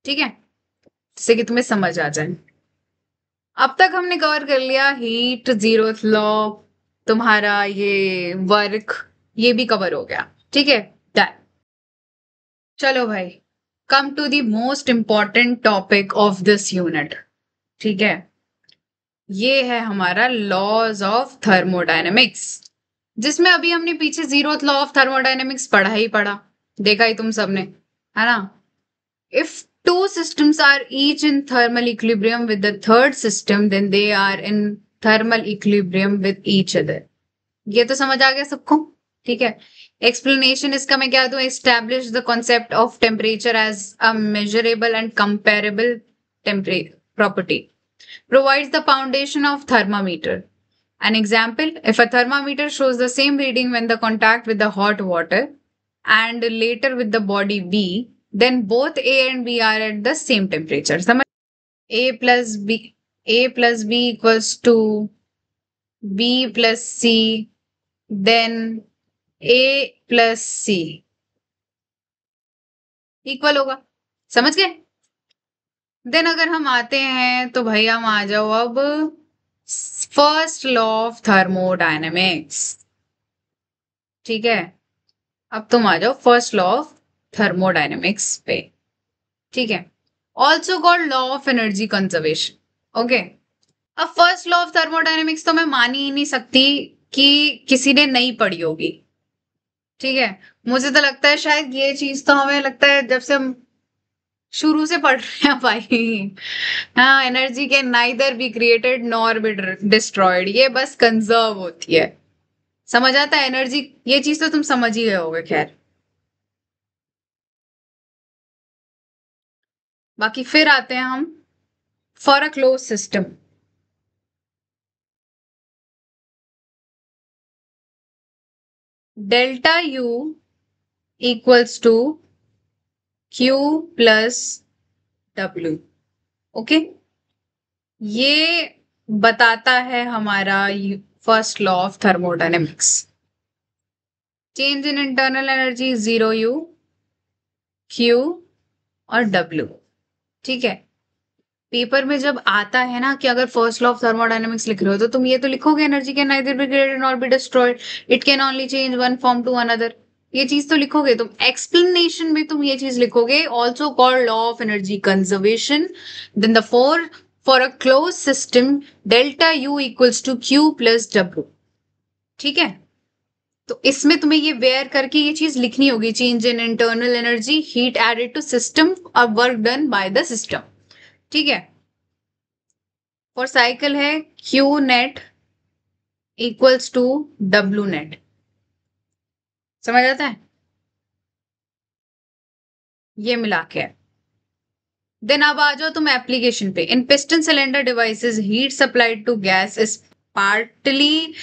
ठीक है, जिससे कि तुम्हें समझ आ जाए। अब तक हमने कवर कर लिया हीट, जीरोथ लॉ, तुम्हारा ये वर्क, ये भी कवर हो गया। ठीक है, डन। चलो भाई, come to the most important topic of this unit. ठीक है, ये है हमारा लॉज ऑफ थर्मोडायनेमिक्स, जिसमें अभी हमने पीछे जीरोथ लॉ ऑफ थर्मोडायनेमिक्स पढ़ा ही पढ़ा, देखा ही तुम सबने, है ना। If two systems are each in thermal equilibrium with the third system, then they are in thermal equilibrium with each other। ये तो समझ आ गया सबको? ठीक है, एक्सप्लेनेशन इसका मैं क्या दूं? Establish the concept of temperature as a measurable and comparable temperature property, provides the foundation of thermometer। An example, if a thermometer shows the same reading when the contact with the hot water and later with the body B, then both A and B are at the same temperature। समझ? A plus B equals to B plus C, then A plus C equal होगा। समझ गए? देन अगर हम आते हैं तो भाई हम आ जाओ अब फर्स्ट लॉ ऑफ थर्मोडायनेमिक्स। ठीक है, अब तुम आ जाओ फर्स्ट लॉ ऑफ थर्मोडायनेमिक्स पे। ठीक है, also called law of energy conservation. Okay, अब फर्स्ट लॉ ऑफ थर्मोडायनेमिक्स तो मैं मान ही नहीं सकती कि किसी ने नहीं पढ़ी होगी। ठीक है, मुझे तो लगता है शायद ये चीज तो हमें लगता है जब से हम शुरू से पढ़ रहे हैं भाई। हाँ, energy can neither be created nor be destroyed, ये बस कंजर्व होती है। समझ आता है एनर्जी, ये चीज तो तुम समझ ही गए होगे। खैर, बाकी फिर आते हैं हम for a close system. Delta U equals to Q plus W। Okay, ये बताता है हमारा first law of thermodynamics. Change in internal energy 0U, Q और W। ठीक है, पेपर में जब आता है ना कि अगर फर्स्ट लॉ ऑफ थर्मोडायनेमिक्स लिख रहे हो तो तुम ये तो लिखोगे energy can neither be created nor be destroyed, it can only change one form to another. ये चीज तो लिखोगे तुम, एक्सप्लेनेशन में तुम ये चीज लिखोगे, also called law of energy conservation. Then the for a close system delta U equals to Q plus W। ठीक है, तो इसमें तुम्हें ये वेयर करके ये चीज लिखनी होगी, change in internal energy, heat added to system और work done by the system. ठीक है, फॉर साइकिल है Q net equals to W net. समझ आता है? ये मिला के। देन अब आ जाओ तुम एप्लीकेशन पे। In piston cylinder devices heat supplied to gas is partly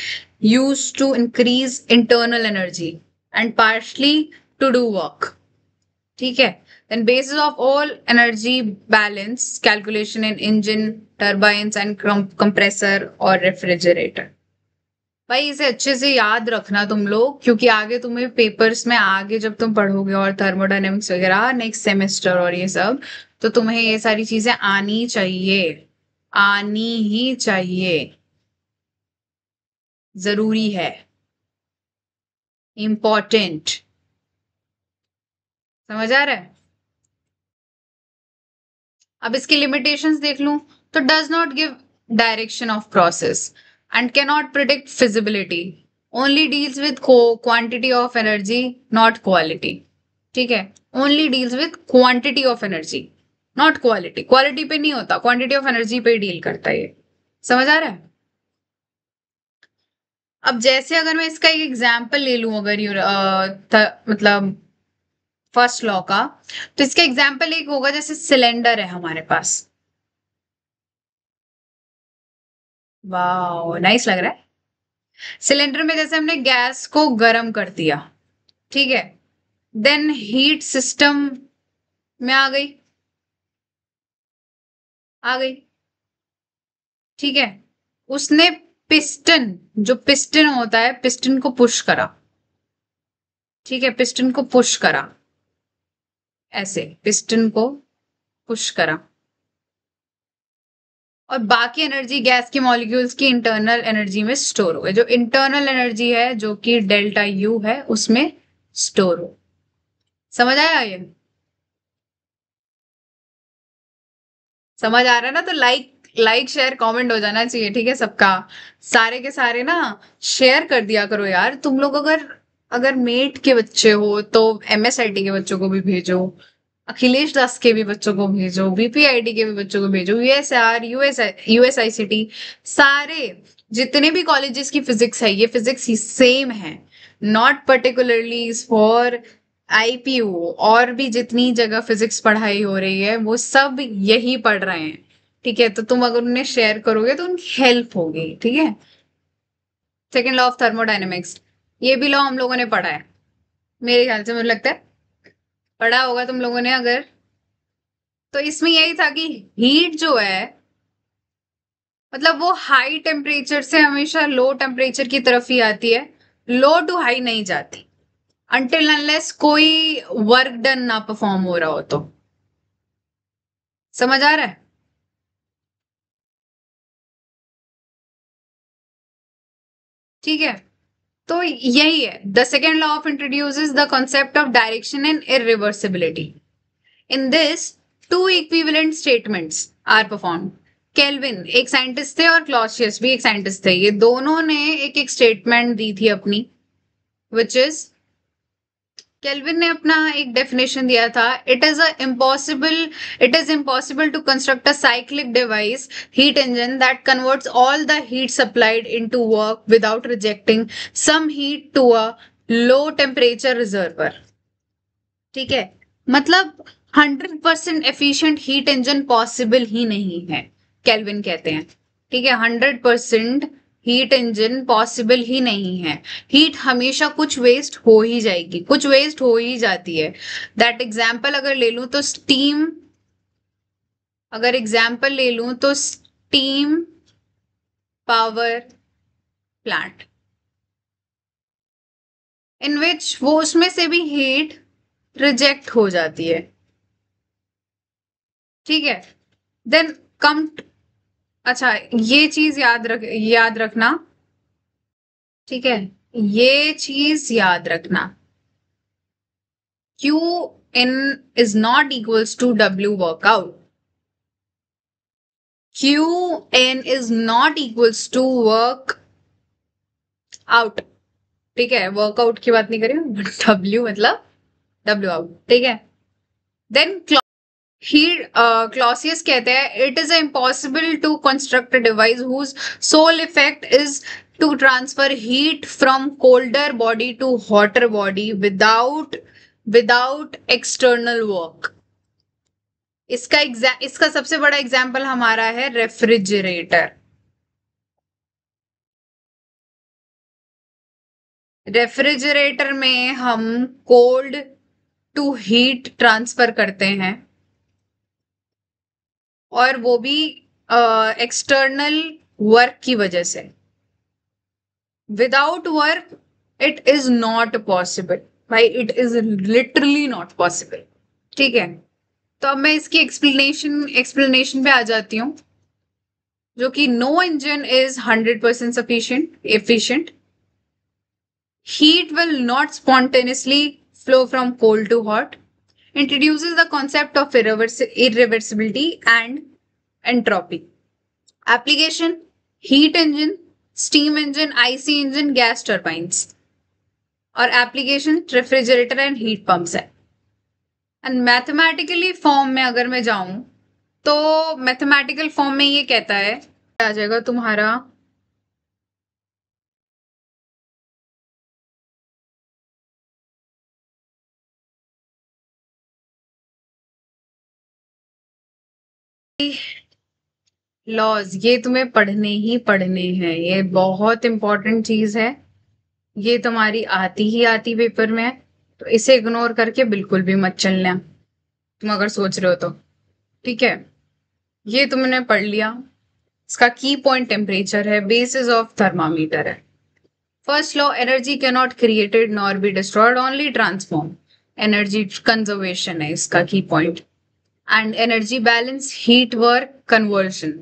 used to increase internal energy and partly to do work. ठीक है, then basis of all energy balance calculation in engine, turbines and compressor or refrigerator। भाई इसे अच्छे से याद रखना तुम लोग, क्योंकि आगे तुम्हें पेपर्स में आगे जब तुम पढ़ोगे और थर्मोडायनेमिक्स वगैरह नेक्स्ट सेमेस्टर और ये सब, तो तुम्हें ये सारी चीजें आनी चाहिए। आनी ही चाहिए, जरूरी है, इम्पोर्टेंट। समझ आ रहा है? अब इसकी लिमिटेशंस देख लूं तो does not give direction of process and can not predict feasibility, only deals with quantity of energy not quality. ठीक है, only deals with quantity of energy not quality, quality पे नहीं होता, क्वांटिटी ऑफ एनर्जी पे ही डील करता है ये। समझ आ रहा है? अब जैसे अगर मैं इसका एक एग्जाम्पल ले लूं, अगर मतलब फर्स्ट लॉ का, तो इसका एग्जाम्पल एक होगा जैसे सिलेंडर है हमारे पास। वाह, नाइस लग रहा है। सिलेंडर में जैसे हमने गैस को गर्म कर दिया, ठीक है, देन हीट सिस्टम में आ गई, आ गई, ठीक है। उसने पिस्टन, जो पिस्टन होता है, पिस्टन को पुश करा, ठीक है, पिस्टन को पुश करा, ऐसे पिस्टन को पुश करा, और बाकी एनर्जी गैस के मॉलिक्यूल्स की इंटरनल एनर्जी में स्टोर हो गई, जो इंटरनल एनर्जी है जो कि डेल्टा यू है उसमें स्टोर हो। समझ आया ये? समझ आ रहा है ना? तो लाइक शेयर कमेंट हो जाना चाहिए, ठीक है सबका। सारे के सारे ना शेयर कर दिया करो यार तुम लोग। अगर अगर मेट के बच्चे हो तो एमएसआईटी के बच्चों को भी भेजो, अखिलेश दास के भी बच्चों को भेजो, बीपीआईटी के भी बच्चों को भेजो, यूएसआर यूएसआईसीटी, सारे जितने भी कॉलेजेस की फिजिक्स है, ये फिजिक्स सेम है, नॉट पर्टिकुलरली फॉर आईपीयू। और भी जितनी जगह फिजिक्स पढ़ाई हो रही है वो सब यही पढ़ रहे हैं, ठीक है। तो तुम अगर उन्हें शेयर करोगे तो उनकी हेल्प होगी, ठीक है। सेकेंड लॉ ऑफ थर्मोडायनेमिक्स, ये भी लॉ हम लोगों ने पढ़ा है, मेरे ख्याल से, मुझे लगता है पढ़ा होगा तुम लोगों ने अगर। तो इसमें यही था कि हीट जो है, मतलब वो हाई टेम्परेचर से हमेशा लो टेम्परेचर की तरफ ही आती है, लो टू हाई नहीं जाती, अनटिल अनलेस कोई वर्क डन ना परफॉर्म हो रहा हो तो। समझ आ रहा है? ठीक है, तो यही है। The second law of introduces the concept of direction and irreversibility. In this two equivalent statements are perform. Kelvin एक साइंटिस्ट थे और क्लॉसियस भी एक साइंटिस्ट थे, ये दोनों ने एक एक स्टेटमेंट दी थी अपनी, विच इज, केल्विन ने अपना एक डेफिनेशन दिया था, it is impossible to construct a cyclic device heat engine that converts all the heat supplied into work without rejecting some heat to a low temperature reservoir. ठीक है, मतलब 100% एफिशिएंट हीट इंजन पॉसिबल ही नहीं है, केल्विन कहते हैं। ठीक है, 100% हीट इंजन पॉसिबल ही नहीं है। हीट हमेशा कुछ वेस्ट हो ही जाएगी, कुछ वेस्ट हो ही जाती है। दैट एग्जाम्पल अगर ले लूं तो स्टीम, अगर एग्जाम्पल ले लूं तो स्टीम पावर प्लांट, इन विच वो उसमें से भी हीट रिजेक्ट हो जाती है। ठीक है, देन कम, अच्छा ये चीज याद रखना, ठीक है, ये चीज याद रखना, Q in is not equals to W work out, Q N is not equals to work out. ठीक है, वर्कआउट की बात नहीं करें, डब्ल्यू मतलब डब्ल्यू आउट, ठीक है। देन क्लॉसियस कहते हैं it is impossible to construct a device whose sole effect is to transfer heat from colder body to hotter body without external work. इसका सबसे बड़ा एग्जाम्पल हमारा है रेफ्रिजरेटर। रेफ्रिजरेटर में हम कोल्ड टू हीट ट्रांसफर करते हैं, और वो भी एक्सटर्नल वर्क की वजह से। Without work it is not possible, भाई it is literally not possible. ठीक है, तो अब मैं इसकी एक्सप्लेनेशन एक्सप्लेनेशन पे आ जाती हूँ। जो कि no engine is 100% efficient. Heat will not spontaneously flow from cold to hot. Introduces the concept of irreversibility and entropy. Application: heat engine, steam engine, IC engine, gas turbines. और application refrigerator and heat pumps है. एंड मैथमेटिकली फॉर्म में अगर मैं जाऊं तो मैथमेटिकल फॉर्म में ये कहता है, आ जाएगा तुम्हारा लॉज. ये तुम्हें पढ़ने ही पढ़ने हैं, ये बहुत इंपॉर्टेंट चीज है. ये तुम्हारी आती ही आती पेपर में है, तो इसे इग्नोर करके बिल्कुल भी मत चलना तुम अगर सोच रहे हो तो. ठीक है, ये तुमने पढ़ लिया. इसका की पॉइंट टेम्परेचर है, बेसिस ऑफ थर्मामीटर है. First law: energy cannot created nor be destroyed, only transform. Energy conservation है इसका key point. And energy balance, heat work conversion.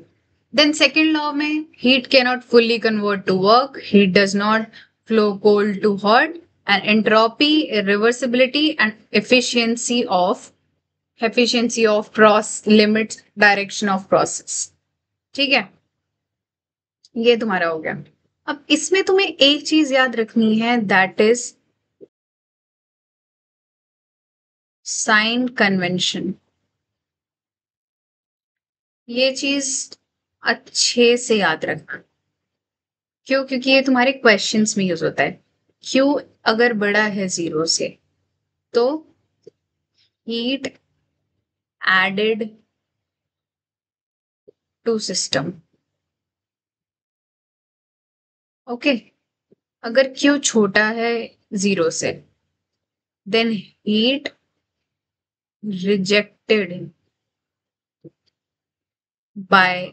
Then second law में heat cannot fully convert to work, heat does not flow cold to hot, and entropy, reversibility and efficiency of process limits direction of process. ठीक है, ये तुम्हारा हो गया. अब इसमें तुम्हें एक चीज याद रखनी है, दैट इज साइन कन्वेंशन. ये चीज अच्छे से याद रखना. क्यों? क्योंकि ये तुम्हारे क्वेश्चंस में यूज होता है. क्यू अगर बड़ा है 0 से तो heat added to system. Okay, अगर क्यू छोटा है 0 से then heat rejected by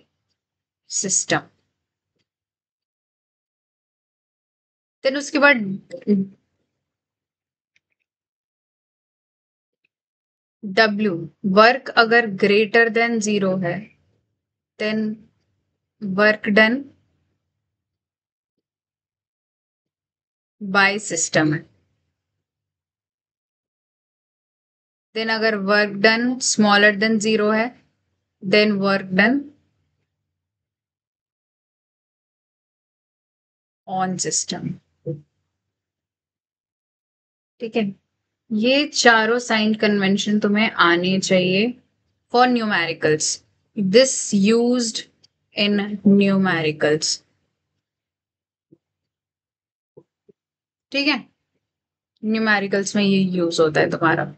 system. Then उसके बाद W, वर्क अगर ग्रेटर देन 0 है then work done by system है. देन अगर वर्क डन स्मॉलर देन 0 है then work done on system. ठीक है, ये चारों साइन कन्वेंशन तुम्हें आने चाहिए for numericals. This used in numericals. ठीक है, न्यूमेरिकल्स में ये यूज होता है तुम्हारा.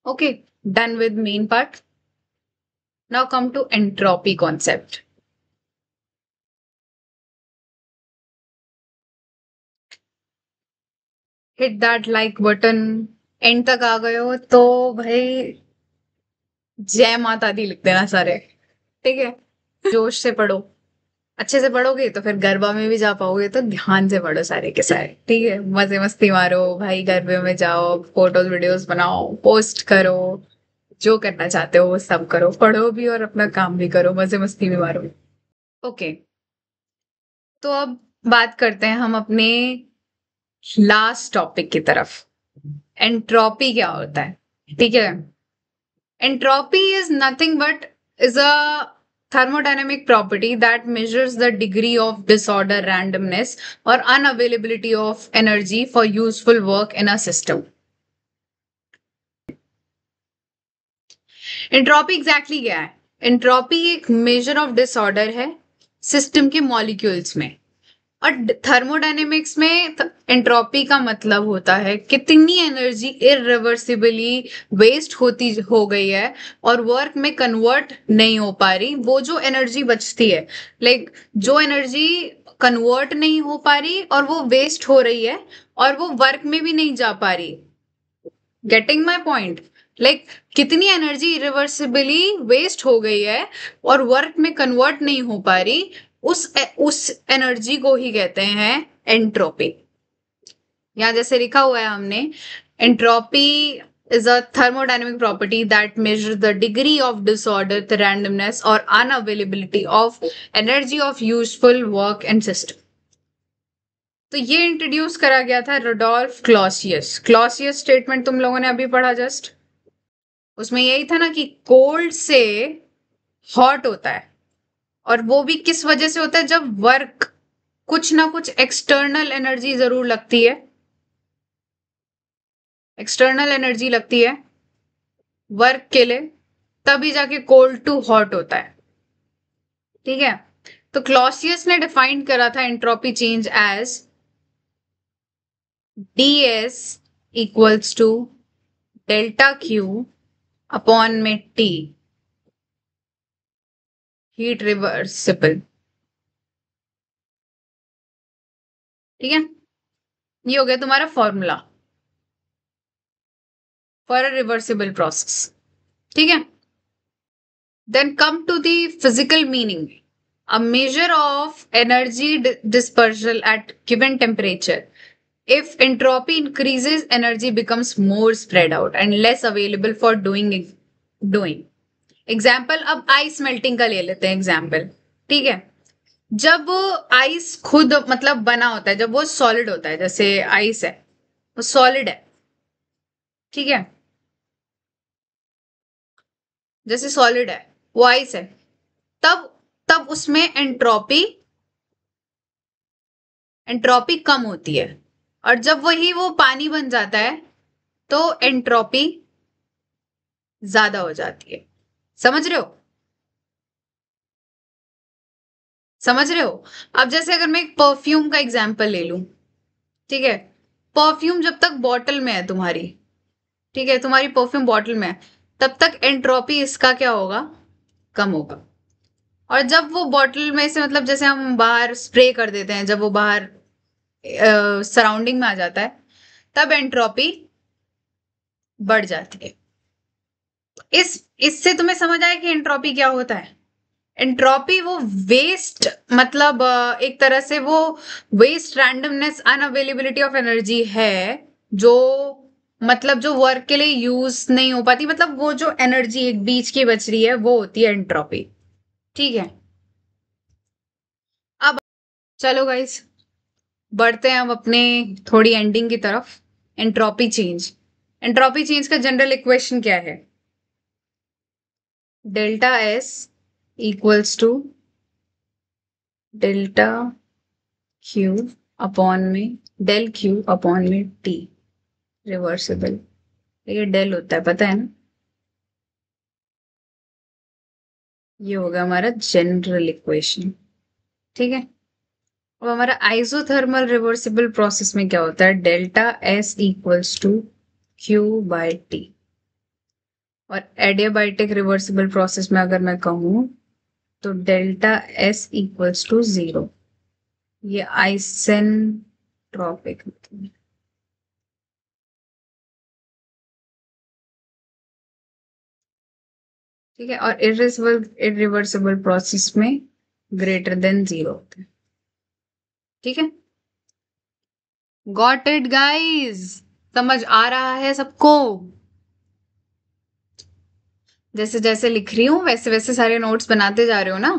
Okay, done with main part. Now come to entropy concept. Hit that like button. End तक आ गए हो तो भाई जय माता दी लिख देना सारे. ठीक है, जोश से पढ़ो. अच्छे से पढ़ोगे तो फिर गरबा में भी जा पाओगे, तो ध्यान से पढ़ो सारे के सारे. ठीक है, मजे मस्ती मारो भाई, गरबे में जाओ, फोटोज वीडियोस बनाओ, पोस्ट करो, जो करना चाहते हो वो सब करो. पढ़ो भी और अपना काम भी करो, मजे मस्ती भी मारो. ओके, तो अब बात करते हैं हम अपने लास्ट टॉपिक की तरफ. एंट्रोपी क्या होता है? ठीक है, entropy is nothing but is a thermodynamic property that measures the degree of disorder, randomness or unavailability of energy for useful work in a system. Entropy exactly क्या है? एंट्रोपी एक मेजर ऑफ डिसऑर्डर है सिस्टम के मॉलिक्यूल्स में. और थर्मोडायनेमिक्स में एंट्रोपी का मतलब होता है कितनी एनर्जी इरिवर्सिबली वेस्ट होती हो गई है और वर्क में कन्वर्ट नहीं हो पा रही. वो जो एनर्जी बचती है, लाइक जो एनर्जी कन्वर्ट नहीं हो पा रही और वो वेस्ट हो रही है और वो वर्क में भी नहीं जा पा रही. Getting my point? लाइक कितनी एनर्जी इरिवर्सिबली वेस्ट हो गई है और वर्क में कन्वर्ट नहीं हो पा रही, उस एनर्जी को ही कहते हैं एंट्रोपी. यहां जैसे लिखा हुआ है हमने, entropy is a thermodynamic property that measures the degree of disorder, the randomness, or unavailability of energy of useful work and system. तो ये इंट्रोड्यूस करा गया था रोडोल्फ क्लॉसियस. क्लॉसियस स्टेटमेंट तुम लोगों ने अभी पढ़ा जस्ट. उसमें यही था ना कि कोल्ड से हॉट होता है, और वो भी किस वजह से होता है, जब वर्क कुछ ना कुछ एक्सटर्नल एनर्जी जरूर लगती है, एक्सटर्नल एनर्जी लगती है वर्क के लिए, तभी जाके कोल्ड टू हॉट होता है. ठीक है. तो क्लॉसियस ने डिफाइन करा था entropy change as ds equals to delta Q upon में टी, हीट रिवर्सिबल. ठीक है. ये हो गया तुम्हारा formula for a reversible process. ठीक है. Then come to the physical meaning. A measure of energy dispersal at given temperature. If entropy increases, energy becomes more spread out and less available for doing. Example अब आइस मेल्टिंग का ले लेते हैं एग्जाम्पल. ठीक है. जब आइस खुद मतलब बना होता है, जब वो सॉलिड होता है, जैसे आइस है वो सॉलिड है. ठीक है. जैसे सॉलिड है वो आइस है, तब तब उसमें एंट्रोपी कम होती है. और जब वो पानी बन जाता है तो एंट्रोपी ज्यादा हो जाती है. समझ रहे हो? समझ रहे हो? अब जैसे अगर मैं एक परफ्यूम का एग्जांपल ले लूं. ठीक है. परफ्यूम जब तक बॉटल में है तुम्हारी, ठीक है, तुम्हारी परफ्यूम बॉटल में है, तब तक एंट्रोपी इसका क्या होगा, कम होगा. और जब वो बॉटल में से मतलब जैसे हम बाहर स्प्रे कर देते हैं, जब वो बाहर सराउंडिंग में आ जाता है, तब एंट्रोपी बढ़ जाती है. इससे तुम्हें समझ आया कि एंट्रोपी क्या होता है. एंट्रोपी वो वेस्ट मतलब एक तरह से वो waste randomness unavailability of energy है, जो मतलब जो वर्क के लिए यूज नहीं हो पाती, मतलब वो जो एनर्जी एक बीच की बच रही है वो होती है एंट्रोपी. ठीक है. अब चलो गाइस, बढ़ते हैं अब अपने थोड़ी एंडिंग की तरफ. Entropy change. एंट्रोपी चेंज का जनरल इक्वेशन क्या है? Delta S equals to delta Q upon में डेल क्यू अपॉन में टी रिवर्सिबल. ये डेल होता है, पता है ना? ये होगा हमारा जनरल इक्वेशन. ठीक है. अब हमारा आइसोथर्मल रिवर्सिबल प्रोसेस में क्या होता है? Delta S equals to Q by T. और एडियाबाइटिक रिवर्सिबल प्रोसेस में अगर मैं कहूं तो डेल्टा एस इक्वल्स टू 0. ये आइसेंट्रोपिक. ठीक है. और इरिवर्सिबल प्रोसेस में ग्रेटर देन 0 होता है. ठीक है. Got it guys? समझ आ रहा है सबको? जैसे जैसे लिख रही हूँ वैसे वैसे सारे नोट्स बनाते जा रहे हो ना,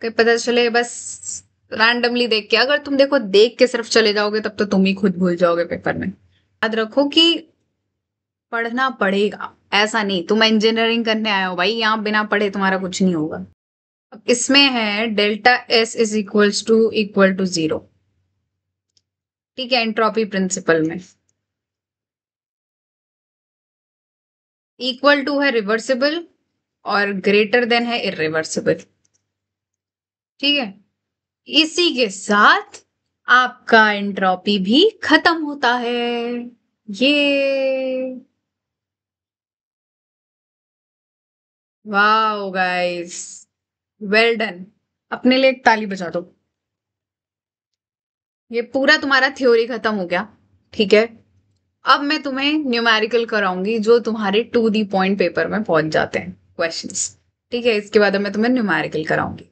कहीं पता चले बस रैंडमली देख के. अगर तुम देखो देख के सिर्फ चले जाओगे तब तो तुम ही खुद भूल जाओगे पेपर में. याद रखो कि पढ़ना पड़ेगा. ऐसा नहीं तुम इंजीनियरिंग करने आए हो भाई, यहाँ बिना पढ़े तुम्हारा कुछ नहीं होगा. अब इसमें है delta S is equal to 0. ठीक है. एंट्रोपी प्रिंसिपल में इक्वल टू है रिवर्सिबल और ग्रेटर देन है इरिवर्सिबल. ठीक है. इसी के साथ आपका एंट्रोपी भी खत्म होता है. ये वाओ गाइस, वेल डन. अपने लिए एक ताली बजा दो. ये पूरा तुम्हारा थ्योरी खत्म हो गया. ठीक है. अब मैं तुम्हें न्यूमेरिकल कराऊंगी जो तुम्हारे टू दी पॉइंट पेपर में पहुंच जाते हैं क्वेश्चंस. ठीक है. इसके बाद मैं तुम्हें न्यूमेरिकल कराऊंगी.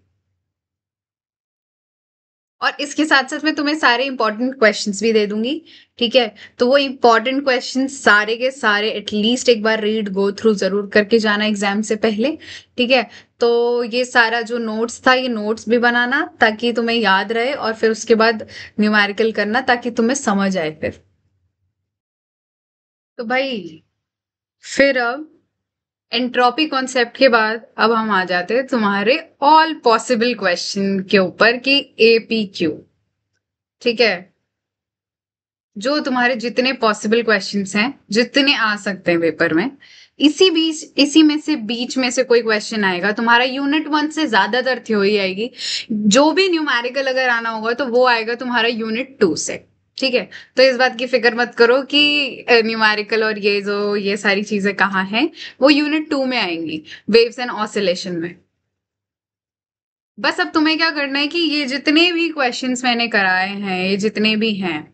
और इसके साथ साथ मैं तुम्हें सारे इंपॉर्टेंट क्वेश्चंस भी दे दूंगी। ठीक है, तो वो इंपॉर्टेंट क्वेश्चंस सारे के सारे एटलीस्ट एक बार रीड गो थ्रू जरूर करके जाना एग्जाम से पहले। ठीक है, तो ये सारा जो नोट्स था, ये नोट्स भी बनाना ताकि तुम्हें याद रहे, और फिर उसके बाद न्यूमेरिकल करना ताकि तुम्हें समझ आए फिर। तो भाई फिर अब एंट्रोपी कॉन्सेप्ट के बाद अब हम आ जाते हैं तुम्हारे ऑल पॉसिबल क्वेश्चन के ऊपर कि APQ। ठीक है, जो तुम्हारे जितने पॉसिबल क्वेश्चंस हैं, जितने आ सकते हैं पेपर में, इसी में से बीच में से कोई क्वेश्चन आएगा तुम्हारा यूनिट 1 से ज्यादातर थ्योरी आएगी। जो भी न्यूमेरिकल अगर आना होगा तो वो आएगा तुम्हारा यूनिट 2 से। ठीक है, तो इस बात की फिक्र मत करो कि न्यूमेरिकल और ये सारी चीजें कहाँ हैं, वो यूनिट 2 में आएंगी, वेव्स एंड ऑसिलेशन में। बस अब तुम्हें क्या करना है कि ये जितने भी क्वेश्चंस मैंने कराए हैं, ये जितने भी हैं,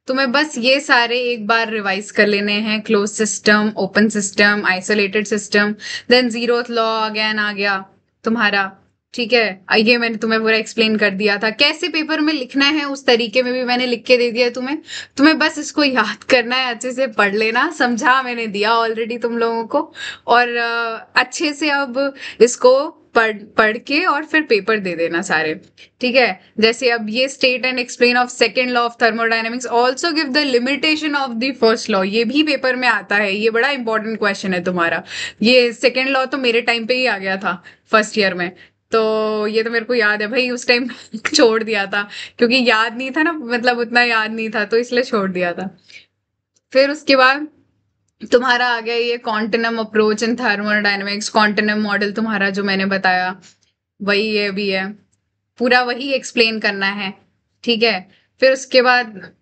तुम्हें बस ये सारे एक बार रिवाइज कर लेने हैं। Close system, open system, isolated system, then zeroth law again आ गया तुम्हारा। ठीक है, ये मैंने तुम्हें पूरा एक्सप्लेन कर दिया था, कैसे पेपर में लिखना है उस तरीके में भी मैंने लिख के दे दिया है तुम्हें। तुम्हें बस इसको याद करना है, अच्छे से पढ़ लेना, समझा मैंने दिया ऑलरेडी तुम लोगों को। और अच्छे से अब इसको पढ़ पढ़ के और फिर पेपर दे देना सारे। ठीक है, जैसे अब ये state and explain of second law of thermodynamics also give the limitation of the first law, ये भी पेपर में आता है, ये बड़ा इंपॉर्टेंट क्वेश्चन है तुम्हारा। ये सेकेंड लॉ तो मेरे टाइम पे ही आ गया था फर्स्ट ईयर में, तो ये तो मेरे को याद है भाई, उस टाइम छोड़ दिया था क्योंकि याद नहीं था ना, मतलब उतना याद नहीं था तो इसलिए छोड़ दिया था। फिर उसके बाद तुम्हारा आ गया ये quantum approach in thermodynamics, quantum model तुम्हारा जो मैंने बताया वही ये भी है, पूरा वही एक्सप्लेन करना है। ठीक है, फिर उसके बाद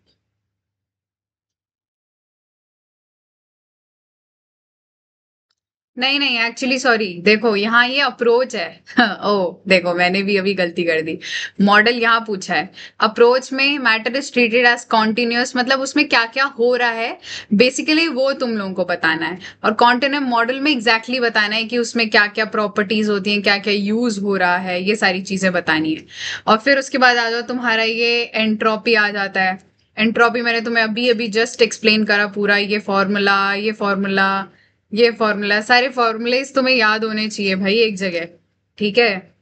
नहीं नहीं, एक्चुअली सॉरी, देखो यहाँ ये अप्रोच है। ओ देखो, मैंने भी अभी गलती कर दी, मॉडल यहाँ पूछा है। अप्रोच में matter is treated as continuous, मतलब उसमें क्या क्या हो रहा है बेसिकली वो तुम लोगों को बताना है, और कॉन्टिन्यूम मॉडल में एग्जैक्टली बताना है कि उसमें क्या क्या प्रॉपर्टीज होती हैं, क्या क्या यूज हो रहा है, ये सारी चीजें बतानी है। और फिर उसके बाद आ जाओ तुम्हारा ये एंट्रोपी आ जाता है। एंट्रोपी मैंने तुम्हें अभी अभी जस्ट एक्सप्लेन करा पूरा, ये फॉर्मूला सारे फॉर्मूलेस तुम्हें याद होने चाहिए भाई एक जगह। ठीक है,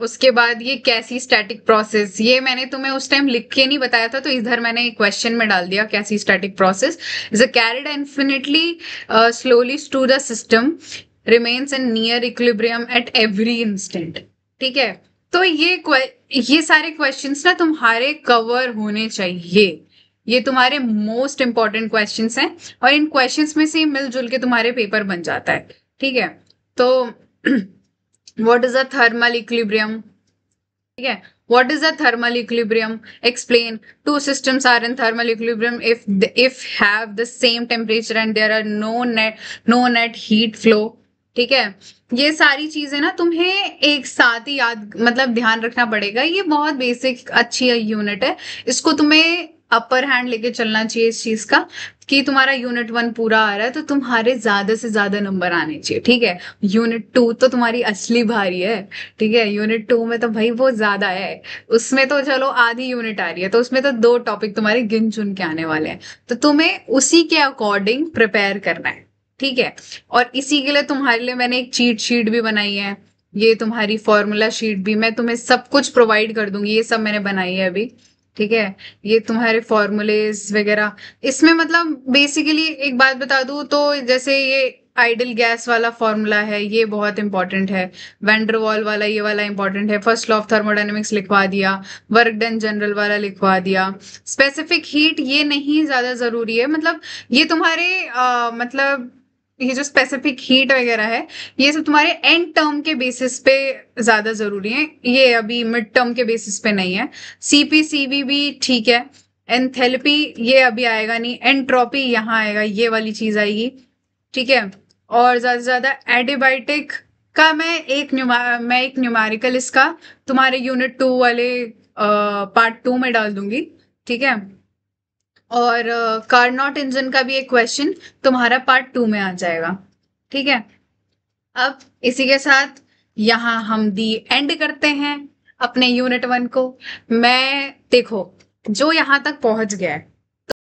उसके बाद ये कैसी स्टैटिक प्रोसेस, ये मैंने तुम्हें उस टाइम लिख के नहीं बताया था, तो इधर मैंने एक क्वेश्चन में डाल दिया, quasi static process is a carried infinitely slowly to the system remains in near equilibrium at every instant. ठीक है, तो ये सारे क्वेश्चंस ना तुम्हारे कवर होने चाहिए, ये तुम्हारे मोस्ट इंपॉर्टेंट क्वेश्चंस हैं, और इन क्वेश्चंस में से ही मिलजुल के तुम्हारे पेपर बन जाता है। ठीक है, तो what is a thermal equilibrium? ठीक है, what is a thermal equilibrium? Explain. Two systems are in thermal equilibrium if have the same temperature and there are no net heat flow. ठीक है, ये सारी चीजें ना तुम्हें एक साथ ही याद, मतलब ध्यान रखना पड़ेगा, ये बहुत बेसिक अच्छी यूनिट है, इसको तुम्हें अपर हैंड लेके चलना चाहिए इस चीज का, कि तुम्हारा यूनिट 1 पूरा आ रहा है तो तुम्हारे ज्यादा से ज्यादा नंबर आने चाहिए। ठीक है, यूनिट 2 तो तुम्हारी असली भारी है। ठीक है, यूनिट 2 में तो भाई वो ज्यादा है, उसमें तो चलो आधी यूनिट आ रही है, तो उसमें तो 2 टॉपिक तुम्हारे गिन चुन के आने वाले हैं, तो तुम्हें उसी के अकॉर्डिंग प्रिपेयर करना है। ठीक है, और इसी के लिए तुम्हारे लिए मैंने एक चीट शीट भी बनाई है, ये तुम्हारी फॉर्मूला शीट भी मैं तुम्हें सब कुछ प्रोवाइड कर दूंगी, ये सब मैंने बनाई है अभी। ठीक है, ये तुम्हारे फॉर्मूलेज वगैरह, इसमें मतलब बेसिकली एक बात बता दूं तो जैसे ये आइडल गैस वाला फॉर्मूला है, ये बहुत इंपॉर्टेंट है। वैंडरवॉल वाला, ये वाला इंपॉर्टेंट है। फर्स्ट लॉ ऑफ थर्मोडायनेमिक्स लिखवा दिया, वर्क डन जनरल वाला लिखवा दिया। स्पेसिफिक हीट ये नहीं ज्यादा जरूरी है, मतलब ये तुम्हारे मतलब ये जो स्पेसिफिक हीट वगैरह है, ये सब तुम्हारे एंड टर्म के बेसिस पे ज्यादा जरूरी है, ये अभी मिड टर्म के बेसिस पे नहीं है। CPCV भी ठीक है। एंथैल्पी ये अभी आएगा नहीं, एंट्रोपी यहाँ आएगा, ये वाली चीज आएगी। ठीक है, और ज्यादा से ज्यादा एडिबायोटिक का मैं एक न्यूमेरिकल इसका तुम्हारे यूनिट 2 वाले पार्ट 2 में डाल दूंगी। ठीक है, और कार्नोट इंजन का भी एक क्वेश्चन तुम्हारा पार्ट 2 में आ जाएगा। ठीक है, अब इसी के साथ यहाँ हम दी एंड करते हैं। अपने यूनिट 1 को। मैं देखो, जो यहाँ तक पहुंच गया है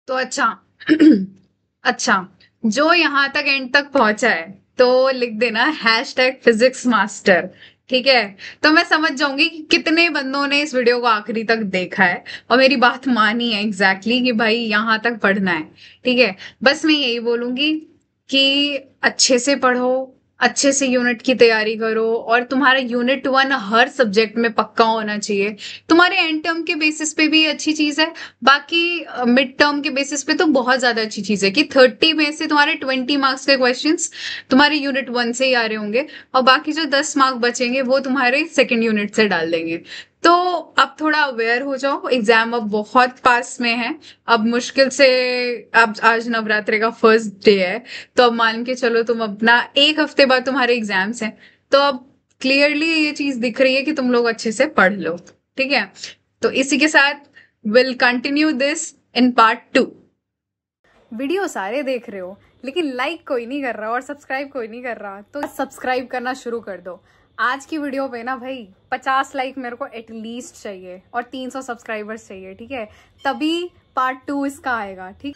तो अच्छा अच्छा, जो यहाँ तक एंड तक पहुंचा है तो लिख देना #फिजिक्स मास्टर। ठीक है, तो मैं समझ जाऊंगी कि कितने बंदों ने इस वीडियो को आखिरी तक देखा है और मेरी बात मानी है एग्जैक्टली कि भाई यहाँ तक पढ़ना है। ठीक है, बस मैं यही बोलूंगी कि अच्छे से पढ़ो, अच्छे से यूनिट की तैयारी करो, और तुम्हारा यूनिट 1 हर सब्जेक्ट में पक्का होना चाहिए। तुम्हारे एंड टर्म के बेसिस पे भी अच्छी चीज है, बाकी मिड टर्म के बेसिस पे तो बहुत ज्यादा अच्छी चीज है कि 30 में से तुम्हारे 20 मार्क्स के क्वेश्चंस तुम्हारे यूनिट 1 से ही आ रहे होंगे, और बाकी जो 10 मार्क बचेंगे वो तुम्हारे सेकंड यूनिट से डाल देंगे। तो अब थोड़ा अवेयर हो जाओ, एग्जाम अब बहुत पास में है। अब मुश्किल से, अब आज नवरात्रि का फर्स्ट डे है, तो अब मान के चलो तुम अपना 1 हफ्ते बाद तुम्हारे एग्जाम्स हैं, तो अब क्लियरली ये चीज दिख रही है कि तुम लोग अच्छे से पढ़ लो। ठीक है, तो इसी के साथ will continue this in part 2। Video सारे देख रहे हो लेकिन लाइक कोई नहीं कर रहा और सब्सक्राइब कोई नहीं कर रहा, तो सब्सक्राइब करना शुरू कर दो। आज की वीडियो पे ना भाई 50 लाइक मेरे को एटलीस्ट चाहिए और 300 सब्सक्राइबर्स चाहिए। ठीक है, तभी पार्ट 2 इसका आएगा। ठीक।